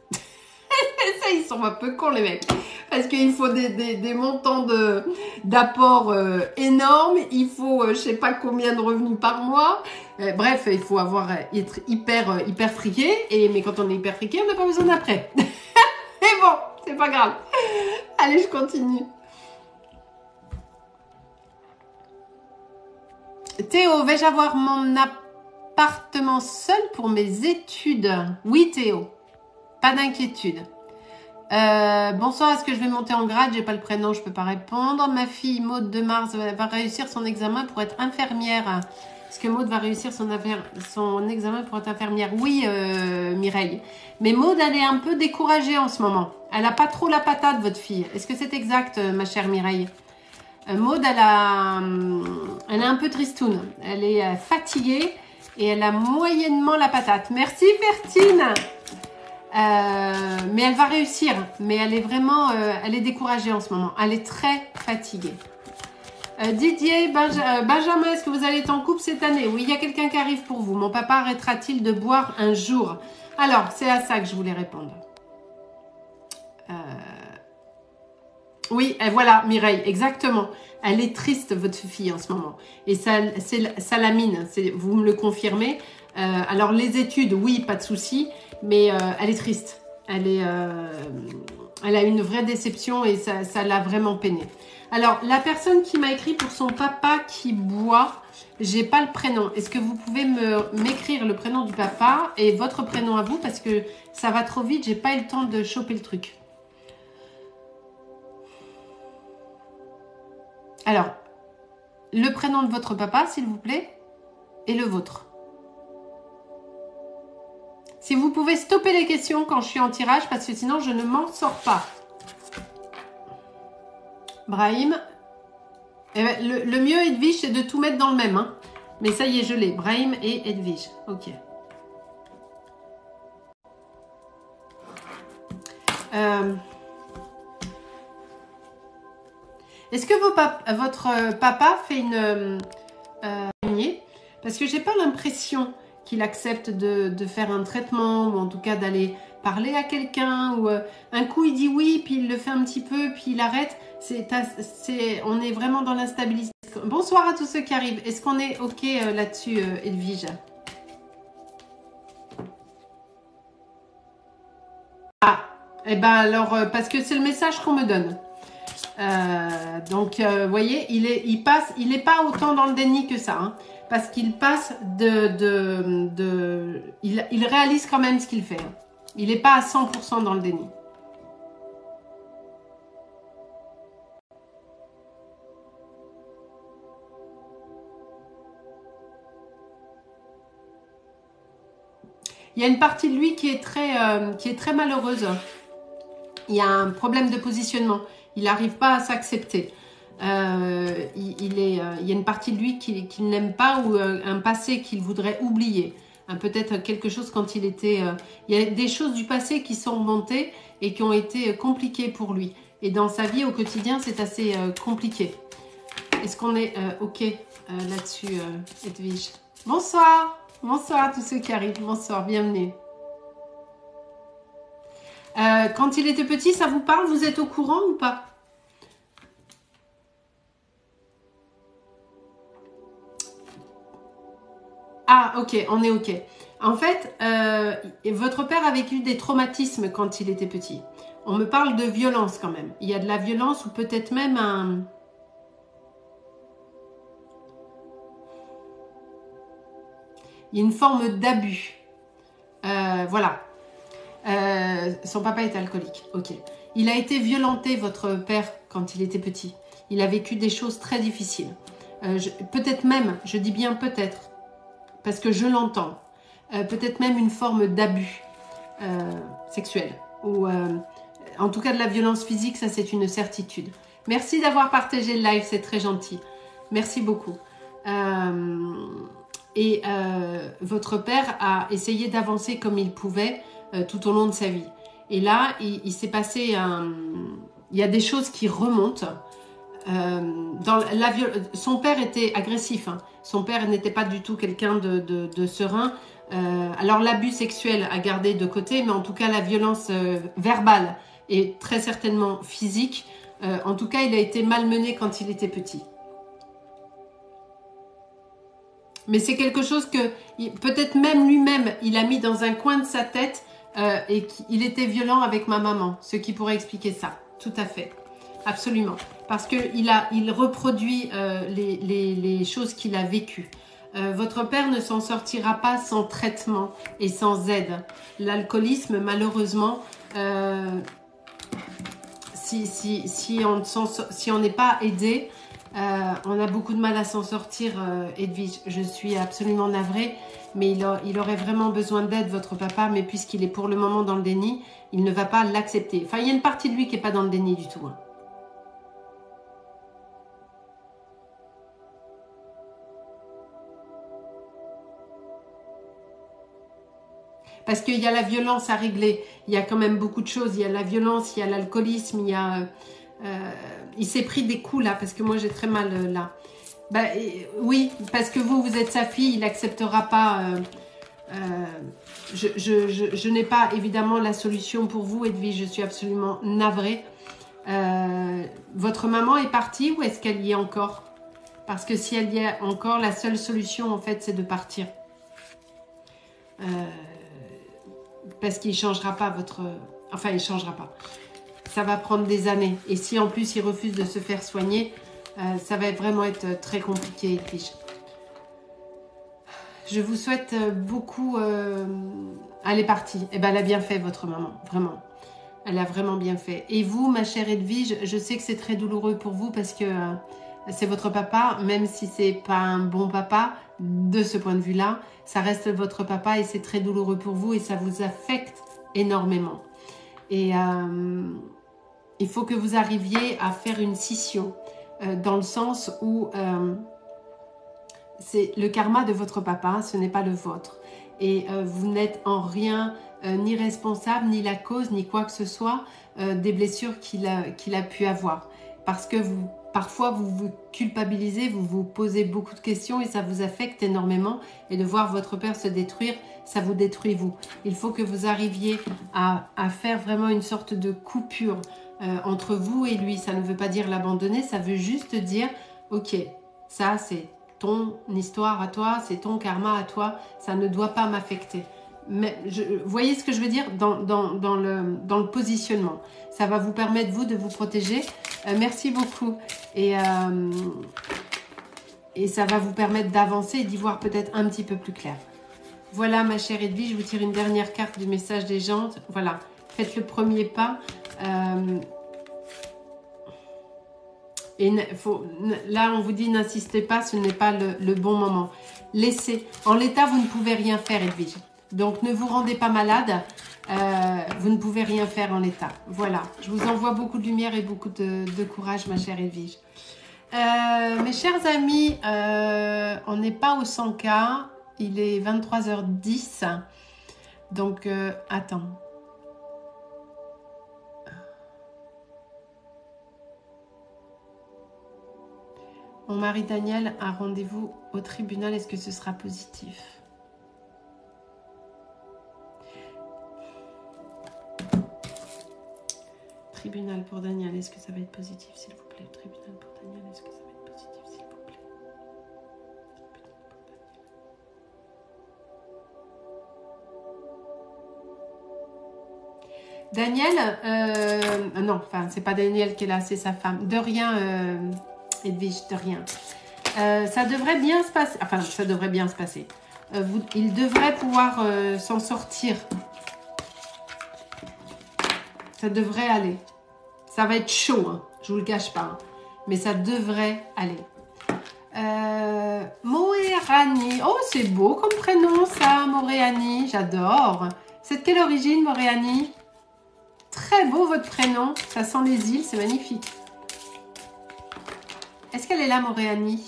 Ça, ils sont un peu cons, les mecs. Parce qu'il faut des montants d'apport énormes. Il faut, je sais pas combien de revenus par mois. Bref, il faut être hyper friqué. Mais quand on est hyper friqué, on n'a pas besoin d'un prêt. Mais bon, c'est pas grave. Allez, je continue. Théo, vais-je avoir mon appartement seul pour mes études? Oui, Théo. Pas d'inquiétude. Bonsoir, est-ce que je vais monter en grade? J'ai pas le prénom, je peux pas répondre. Ma fille Maude de Mars va réussir son examen pour être infirmière. Est-ce que Maude va réussir son examen pour être infirmière? Oui, Mireille. Mais Maude, elle est un peu découragée en ce moment. Elle a pas trop la patate, votre fille. Est-ce que c'est exact, ma chère Mireille? Maude, elle est un peu tristoune. Elle est fatiguée et elle a moyennement la patate. Merci, Bertine. Mais elle va réussir. Mais elle est vraiment, elle est découragée en ce moment. Elle est très fatiguée. Didier, Benjamin, est-ce que vous allez être en couple cette année? Oui, il y a quelqu'un qui arrive pour vous. Mon papa arrêtera-t-il de boire un jour? Alors, c'est à ça que je voulais répondre. Oui, voilà, Mireille, exactement. Elle est triste, votre fille, en ce moment. Et ça la mine, vous me le confirmez. Alors, les études, oui, pas de souci. Mais elle est triste. Elle a une vraie déception et ça l'a vraiment peinée. Alors, la personne qui m'a écrit pour son papa qui boit, j'ai pas le prénom. Est-ce que vous pouvez m'écrire le prénom du papa et votre prénom à vous? Parce que ça va trop vite, j'ai pas eu le temps de choper le truc. Alors, le prénom de votre papa, s'il vous plaît, et le vôtre. Si vous pouvez stopper les questions quand je suis en tirage, parce que sinon, je ne m'en sors pas. Brahim. Eh ben, le mieux, Edwige, c'est de tout mettre dans le même. Hein. Mais ça y est, je l'ai. Brahim et Edwige. Ok. Est-ce que votre papa fait une parce que j'ai pas l'impression qu'il accepte de faire un traitement ou en tout cas d'aller parler à quelqu'un ou un coup il dit oui puis il le fait un petit peu puis il arrête. On est vraiment dans l'instabilité. Bonsoir à tous ceux qui arrivent. Est-ce qu'on est ok là-dessus, Edwige? Ah, et ben alors parce que c'est le message qu'on me donne. Donc, vous voyez, il est pas autant dans le déni que ça, hein, parce qu'il passe il réalise quand même ce qu'il fait. Hein. Il n'est pas à 100% dans le déni. Il y a une partie de lui qui est très malheureuse. Il y a un problème de positionnement. Il n'arrive pas à s'accepter. Il y a une partie de lui qu'il n'aime pas ou un passé qu'il voudrait oublier. Peut-être quelque chose quand il était... il y a des choses du passé qui sont remontées et qui ont été compliquées pour lui. Et dans sa vie au quotidien, c'est assez compliqué. Est-ce qu'on est ok là-dessus, Edwige? Bonsoir. Bonsoir à tous ceux qui arrivent. Bonsoir, bienvenue. Quand il était petit, ça vous parle? Vous êtes au courant ou pas? Ah, ok, on est ok. En fait, votre père a vécu des traumatismes quand il était petit. On me parle de violence quand même. Il y a de la violence ou peut-être même il y a une forme d'abus. Voilà. Son papa est alcoolique. Ok. Il a été violenté, votre père, quand il était petit. Il a vécu des choses très difficiles. Peut-être même, je dis bien peut-être, parce que je l'entends, peut-être même une forme d'abus sexuel. Ou en tout cas de la violence physique, ça c'est une certitude. Merci d'avoir partagé le live, c'est très gentil. Merci beaucoup. Votre père a essayé d'avancer comme il pouvait tout au long de sa vie. Et là, il s'est passé il y a des choses qui remontent Son père était agressif, hein. Son père n'était pas du tout quelqu'un de serein. Alors l'abus sexuel à garder de côté, mais en tout cas la violence verbale et très certainement physique, en tout cas il a été malmené quand il était petit. Mais c'est quelque chose que peut-être même lui-même il a mis dans un coin de sa tête et qu'il était violent avec ma maman, ce qui pourrait expliquer ça, tout à fait, absolument. Parce qu'il reproduit les choses qu'il a vécues. Votre père ne s'en sortira pas sans traitement et sans aide. L'alcoolisme, malheureusement, si on n'est pas aidé, on a beaucoup de mal à s'en sortir, Edwige. Je suis absolument navrée, mais il aurait vraiment besoin d'aide, votre papa, mais puisqu'il est pour le moment dans le déni, il ne va pas l'accepter. Enfin, il y a une partie de lui qui n'est pas dans le déni du tout, hein. Parce qu'il y a la violence à régler. Il y a quand même beaucoup de choses. Il y a la violence, il y a l'alcoolisme, il s'est pris des coups là, parce que moi j'ai très mal là. Oui, parce que vous êtes sa fille, il n'acceptera pas. Je n'ai pas évidemment la solution pour vous, Edwige, je suis absolument navrée. Votre maman est partie ou est-ce qu'elle y est encore? Parce que si elle y est encore, la seule solution en fait c'est de partir. Parce qu'il ne changera pas votre... Enfin, il ne changera pas. Ça va prendre des années. Et si en plus il refuse de se faire soigner, ça va vraiment être très compliqué, Edwige. Je vous souhaite beaucoup... Elle est partie. Eh ben, elle a bien fait, votre maman. Vraiment. Elle a vraiment bien fait. Et vous, ma chère Edwige, je sais que c'est très douloureux pour vous parce que c'est votre papa, même si c'est pas un bon papa, de ce point de vue-là, ça reste votre papa et c'est très douloureux pour vous et ça vous affecte énormément. Et il faut que vous arriviez à faire une scission dans le sens où c'est le karma de votre papa, ce n'est pas le vôtre. Et vous n'êtes en rien ni responsable, ni la cause, ni quoi que ce soit des blessures qu'il a pu avoir. Parce que parfois, vous vous culpabilisez, vous vous posez beaucoup de questions et ça vous affecte énormément. Et de voir votre père se détruire, ça vous détruit vous. Il faut que vous arriviez à faire vraiment une sorte de coupure entre vous et lui. Ça ne veut pas dire l'abandonner, ça veut juste dire, ok, ça c'est ton histoire à toi, c'est ton karma à toi, ça ne doit pas m'affecter. Mais vous voyez ce que je veux dire dans le positionnement. Ça va vous permettre, vous, de vous protéger. Merci beaucoup. Et ça va vous permettre d'avancer et d'y voir peut-être un petit peu plus clair. Voilà, ma chère Edwige, je vous tire une dernière carte du message des gens. Voilà, faites le premier pas. Et là, on vous dit, n'insistez pas, ce n'est pas le bon moment. Laissez. En l'état, vous ne pouvez rien faire, Edwige. Donc, ne vous rendez pas malade. Vous ne pouvez rien faire en l'état. Voilà. Je vous envoie beaucoup de lumière et beaucoup de courage, ma chère Edwige. Mes chers amis, on n'est pas au 100K. Il est 23h10. Donc, attends. Mon mari Daniel a rendez-vous au tribunal. Est-ce que ce sera positif? Tribunal pour Daniel, est-ce que ça va être positif, s'il vous plaît? Tribunal pour Daniel, est-ce que ça va être positif, s'il vous plaît? Daniel, non, enfin, c'est pas Daniel qui est là, c'est sa femme. De rien, Edwige, de rien. Ça devrait bien se passer. Enfin, ça devrait bien se passer. Il devrait pouvoir s'en sortir. Ça devrait aller. Ça va être chaud, hein, je vous le cache pas. Hein, mais ça devrait aller. Moréani. Oh, c'est beau comme prénom, ça, Moréani. J'adore. C'est de quelle origine, Moréani? Très beau, votre prénom. Ça sent les îles, c'est magnifique. Est-ce qu'elle est là, Moréani?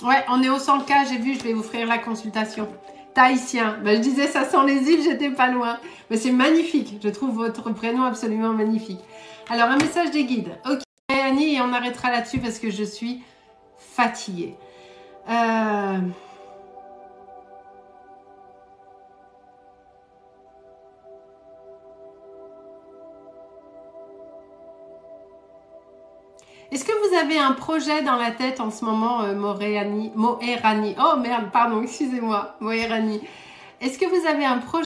Ouais, on est au 100K, j'ai vu, je vais vous offrir la consultation. Tahitien. Ben, je disais ça sent les îles, j'étais pas loin. Mais c'est magnifique. Je trouve votre prénom absolument magnifique. Alors, un message des guides. Ok, Annie, et on arrêtera là-dessus parce que je suis fatiguée. Est-ce que vous avez un projet dans la tête en ce moment, Moerani? Oh merde, pardon, excusez-moi, Moerani. Est-ce que vous avez un projet?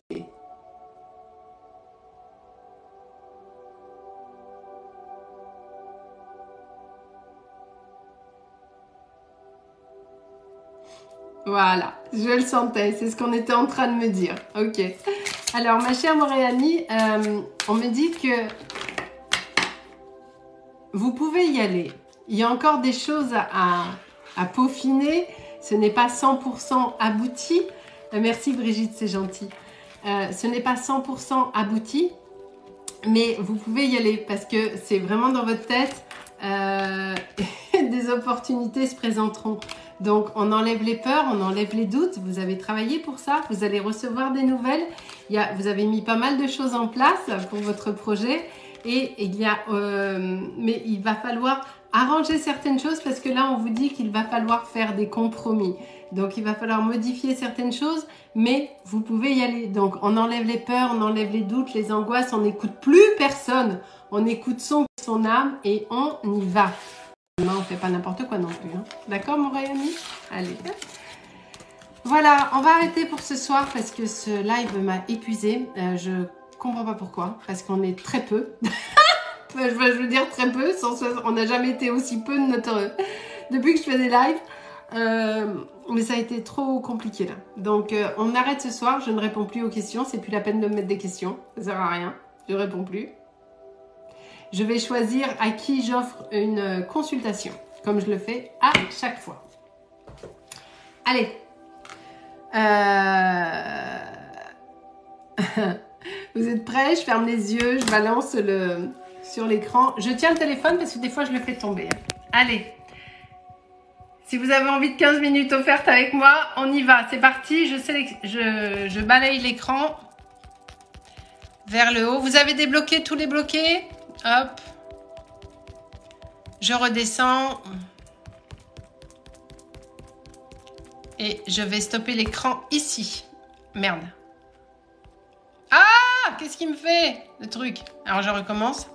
Voilà, je le sentais, c'est ce qu'on était en train de me dire. Ok. Alors, ma chère Moerani, on me dit que vous pouvez y aller. Il y a encore des choses à peaufiner. Ce n'est pas 100% abouti. Merci Brigitte, c'est gentil. Ce n'est pas 100% abouti, mais vous pouvez y aller parce que c'est vraiment dans votre tête. Des opportunités se présenteront. Donc, on enlève les peurs, on enlève les doutes. Vous avez travaillé pour ça. Vous allez recevoir des nouvelles. Vous avez mis pas mal de choses en place pour votre projet. Et mais il va falloir arranger certaines choses parce que là, on vous dit qu'il va falloir faire des compromis. Donc, il va falloir modifier certaines choses, mais vous pouvez y aller. Donc, on enlève les peurs, on enlève les doutes, les angoisses, on n'écoute plus personne. On écoute son âme et on y va. Non, on ne fait pas n'importe quoi non plus. Hein. D'accord, mon Rayani? Allez. Voilà, on va arrêter pour ce soir parce que ce live m'a épuisée. Je comprends pas pourquoi, parce qu'on est très peu. Je veux dire très peu, on n'a jamais été aussi peu depuis que je fais des lives. Mais ça a été trop compliqué là. Donc on arrête ce soir, je ne réponds plus aux questions, c'est plus la peine de me mettre des questions, ça sert à rien, je ne réponds plus. Je vais choisir à qui j'offre une consultation, comme je le fais à chaque fois. Allez. Vous êtes prêts? Je ferme les yeux, je balance sur l'écran. Je tiens le téléphone parce que des fois je le fais tomber. Allez. Si vous avez envie de 15 minutes offertes avec moi, on y va. C'est parti. Je balaye l'écran vers le haut. Vous avez débloqué tous les bloqués? Hop. Je redescends. Et je vais stopper l'écran ici. Merde. Ah! Qu'est-ce qu'il me fait, le truc? Alors, je recommence.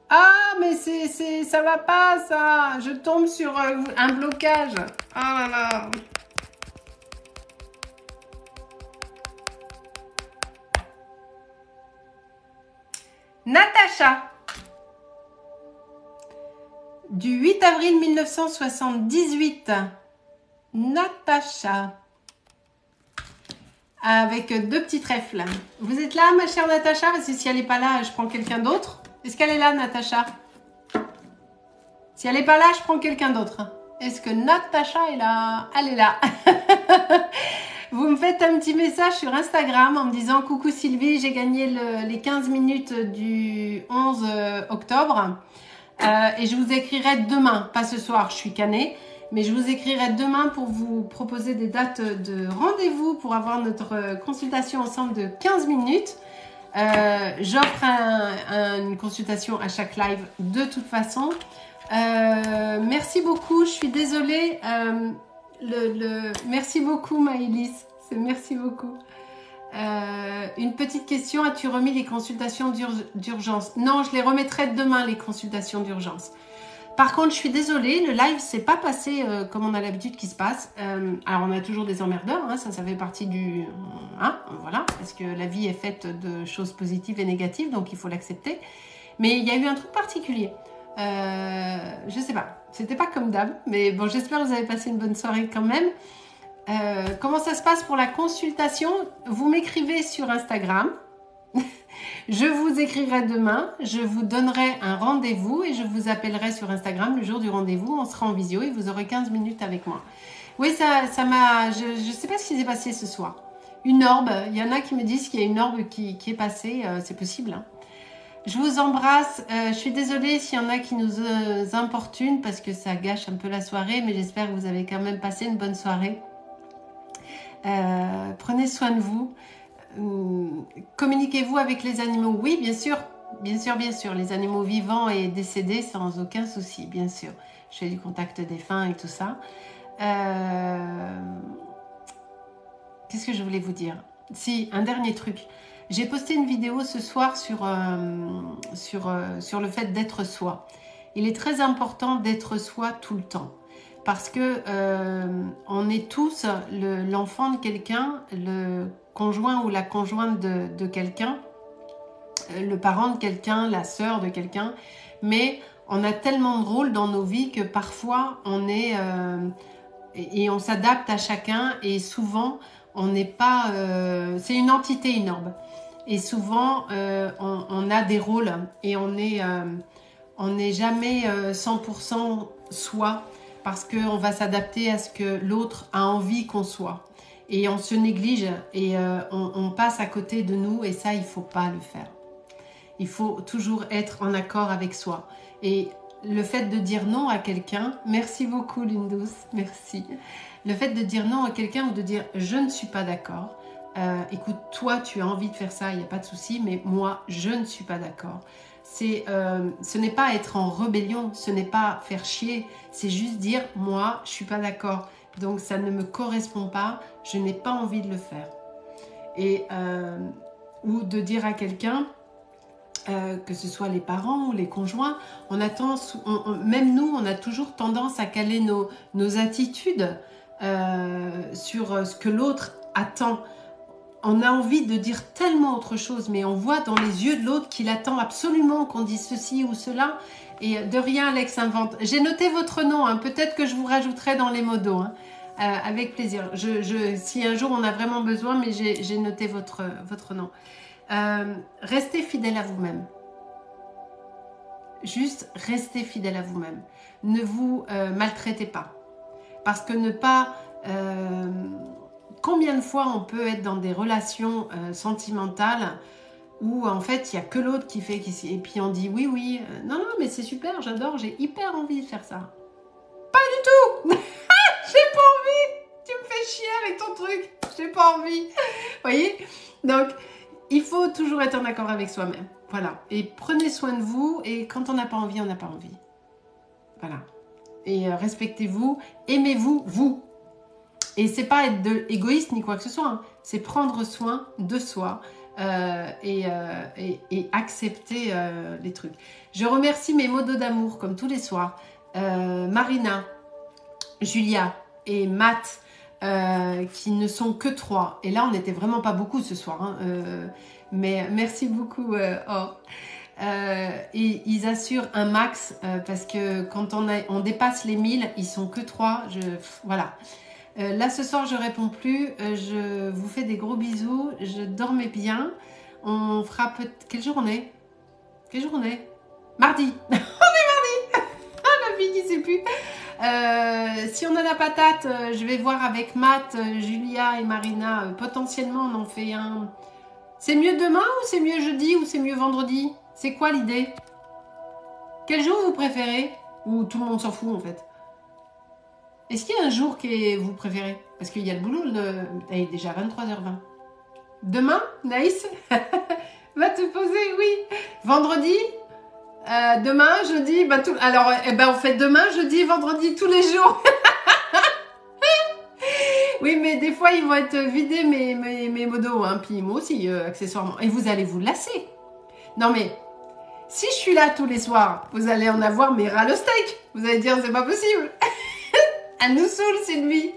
Ah, mais ça va pas, ça. Je tombe sur un blocage. Ah là là. Natacha. Du 8 avril 1978. Natacha. Avec 2 petits trèfles. Vous êtes là, ma chère Natacha? Parce que si elle n'est pas là, je prends quelqu'un d'autre. Est-ce qu'elle est là, Natacha? Si elle n'est pas là, je prends quelqu'un d'autre. Est-ce que Natacha est là? Elle est là. Vous me faites un petit message sur Instagram en me disant « Coucou Sylvie, j'ai gagné les 15 minutes du 11 octobre. Et je vous écrirai demain, pas ce soir, je suis canée. Mais je vous écrirai demain pour vous proposer des dates de rendez-vous pour avoir notre consultation ensemble de 15 minutes. J'offre une consultation à chaque live de toute façon. Merci beaucoup, je suis désolée. Merci beaucoup Maëlys, merci beaucoup. Une petite question, as-tu remis les consultations d'urgence? Non, je les remettrai demain, les consultations d'urgence. Par contre, je suis désolée, le live s'est pas passé comme on a l'habitude qu'il se passe. Alors, on a toujours des emmerdeurs, hein, ça fait partie du... voilà, parce que la vie est faite de choses positives et négatives, donc il faut l'accepter. Mais il y a eu un truc particulier. Je sais pas, c'était pas comme d'hab, mais bon, j'espère que vous avez passé une bonne soirée quand même. Comment ça se passe pour la consultation? Vous m'écrivez sur Instagram. Je vous écrirai demain, je vous donnerai un rendez-vous et je vous appellerai sur Instagram le jour du rendez-vous. On sera en visio et vous aurez 15 minutes avec moi. Oui, ça m'a... Je ne sais pas ce qui s'est passé ce soir. Une orbe, il y en a qui me disent qu'il y a une orbe qui est passée, c'est possible. Hein. Je vous embrasse. Je suis désolée s'il y en a qui nous importunent parce que ça gâche un peu la soirée, mais j'espère que vous avez quand même passé une bonne soirée. Prenez soin de vous. Communiquez-vous avec les animaux. Oui, bien sûr. Bien sûr, bien sûr. Les animaux vivants et décédés, sans aucun souci, bien sûr. Je fais du contact défunt et tout ça. Qu'est-ce que je voulais vous dire? Si, un dernier truc. J'ai posté une vidéo ce soir sur le fait d'être soi. Il est très important d'être soi tout le temps. Parce que on est tous l'enfant de quelqu'un, le conjoint ou la conjointe de quelqu'un, le parent de quelqu'un, la sœur de quelqu'un. Mais on a tellement de rôles dans nos vies que parfois on est... et on s'adapte à chacun et souvent on n'est pas... c'est une entité, une orbe. Et souvent on a des rôles et on n'est jamais 100% soi parce qu'on va s'adapter à ce que l'autre a envie qu'on soit. Et on se néglige et on passe à côté de nous et ça, il ne faut pas le faire. Il faut toujours être en accord avec soi. Et le fait de dire non à quelqu'un, merci beaucoup Lune Douce, merci. Le fait de dire non à quelqu'un ou de dire je ne suis pas d'accord, écoute, toi tu as envie de faire ça, il n'y a pas de souci, mais moi je ne suis pas d'accord. Ce n'est pas être en rébellion, ce n'est pas faire chier, c'est juste dire moi je suis pas d'accord, donc ça ne me correspond pas, je n'ai pas envie de le faire. Et ou de dire à quelqu'un, que ce soit les parents ou les conjoints, même nous, on a toujours tendance à caler nos attitudes sur ce que l'autre attend. On a envie de dire tellement autre chose, mais on voit dans les yeux de l'autre qu'il attend absolument qu'on dise ceci ou cela. Et de rien, Alex invente. J'ai noté votre nom, hein. Peut-être que je vous rajouterai dans les modos, hein. Avec plaisir. Si un jour on a vraiment besoin, mais j'ai noté votre nom. Restez fidèle à vous-même. Juste restez fidèle à vous-même. Ne vous maltraitez pas. Parce que ne pas... combien de fois on peut être dans des relations sentimentales où en fait il n'y a que l'autre qui fait... Et puis on dit oui, non, mais c'est super, j'adore, j'ai hyper envie de faire ça. Pas du tout. J'ai pas envie. Tu me fais chier avec ton truc. J'ai pas envie. Vous voyez? Donc... il faut toujours être en accord avec soi-même. Voilà. Et prenez soin de vous. Et quand on n'a pas envie, on n'a pas envie. Voilà. Et respectez-vous. Aimez-vous, vous. Et c'est pas être égoïste ni quoi que ce soit. Hein. C'est prendre soin de soi et accepter les trucs. Je remercie mes modos d'amour, comme tous les soirs. Marina, Julia et Matt. Qui ne sont que 3. Et là, on n'était vraiment pas beaucoup ce soir. Hein, mais merci beaucoup. Et ils assurent un max parce que quand on dépasse les 1000, ils sont que 3. Voilà. Là, ce soir, je réponds plus. Je vous fais des gros bisous. Je dormais bien. On fera peut-être... Quel jour on est? Quel jour on est? Mardi. On est mardi. La fille qui sait plus. Si on a la patate, je vais voir avec Matt, Julia et Marina. Potentiellement, on en fait un. C'est mieux demain ou c'est mieux jeudi ou c'est mieux vendredi? C'est quoi l'idée? Quel jour vous préférez? Ou tout le monde s'en fout en fait? Est-ce qu'il y a un jour que vous préférez? Parce qu'il y a le boulot, il est déjà 23h20. Demain, Naïs? Va te poser, oui. Vendredi? Demain, jeudi, alors on fait demain, jeudi, vendredi, tous les jours. Oui, mais des fois, ils vont être vidés mes modos, hein, puis moi aussi, accessoirement. Et vous allez vous lasser. Non, mais si je suis là tous les soirs, vous allez en avoir mes ras le steak. Vous allez dire, c'est pas possible. Elle nous saoule, Sylvie.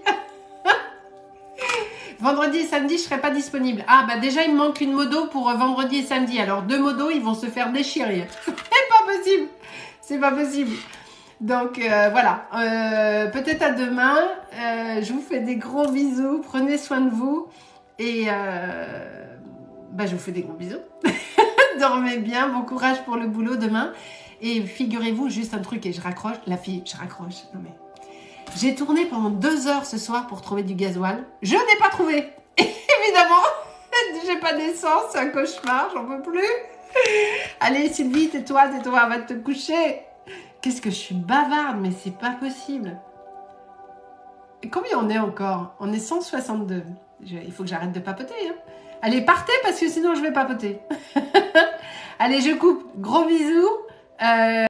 Vendredi et samedi, je serai pas disponible. Ah, bah déjà, il me manque une modo pour vendredi et samedi. Alors, 2 modos, ils vont se faire déchirer. C'est pas possible. C'est pas possible. Donc, voilà. Peut-être à demain. Je vous fais des gros bisous. Prenez soin de vous. Et je vous fais des gros bisous. Dormez bien. Bon courage pour le boulot demain. Et figurez-vous, juste un truc, et je raccroche. La fille, je raccroche. Non mais... J'ai tourné pendant 2 heures ce soir pour trouver du gasoil. Je n'ai pas trouvé. Évidemment, j'ai pas d'essence, c'est un cauchemar, j'en peux plus. Allez, Sylvie, tais-toi, va te coucher. Qu'est-ce que je suis bavarde, mais c'est pas possible. Et combien on est encore? On est 162. Il faut que j'arrête de papoter. Hein. Allez, partez parce que sinon je vais papoter. Allez, je coupe. Gros bisous.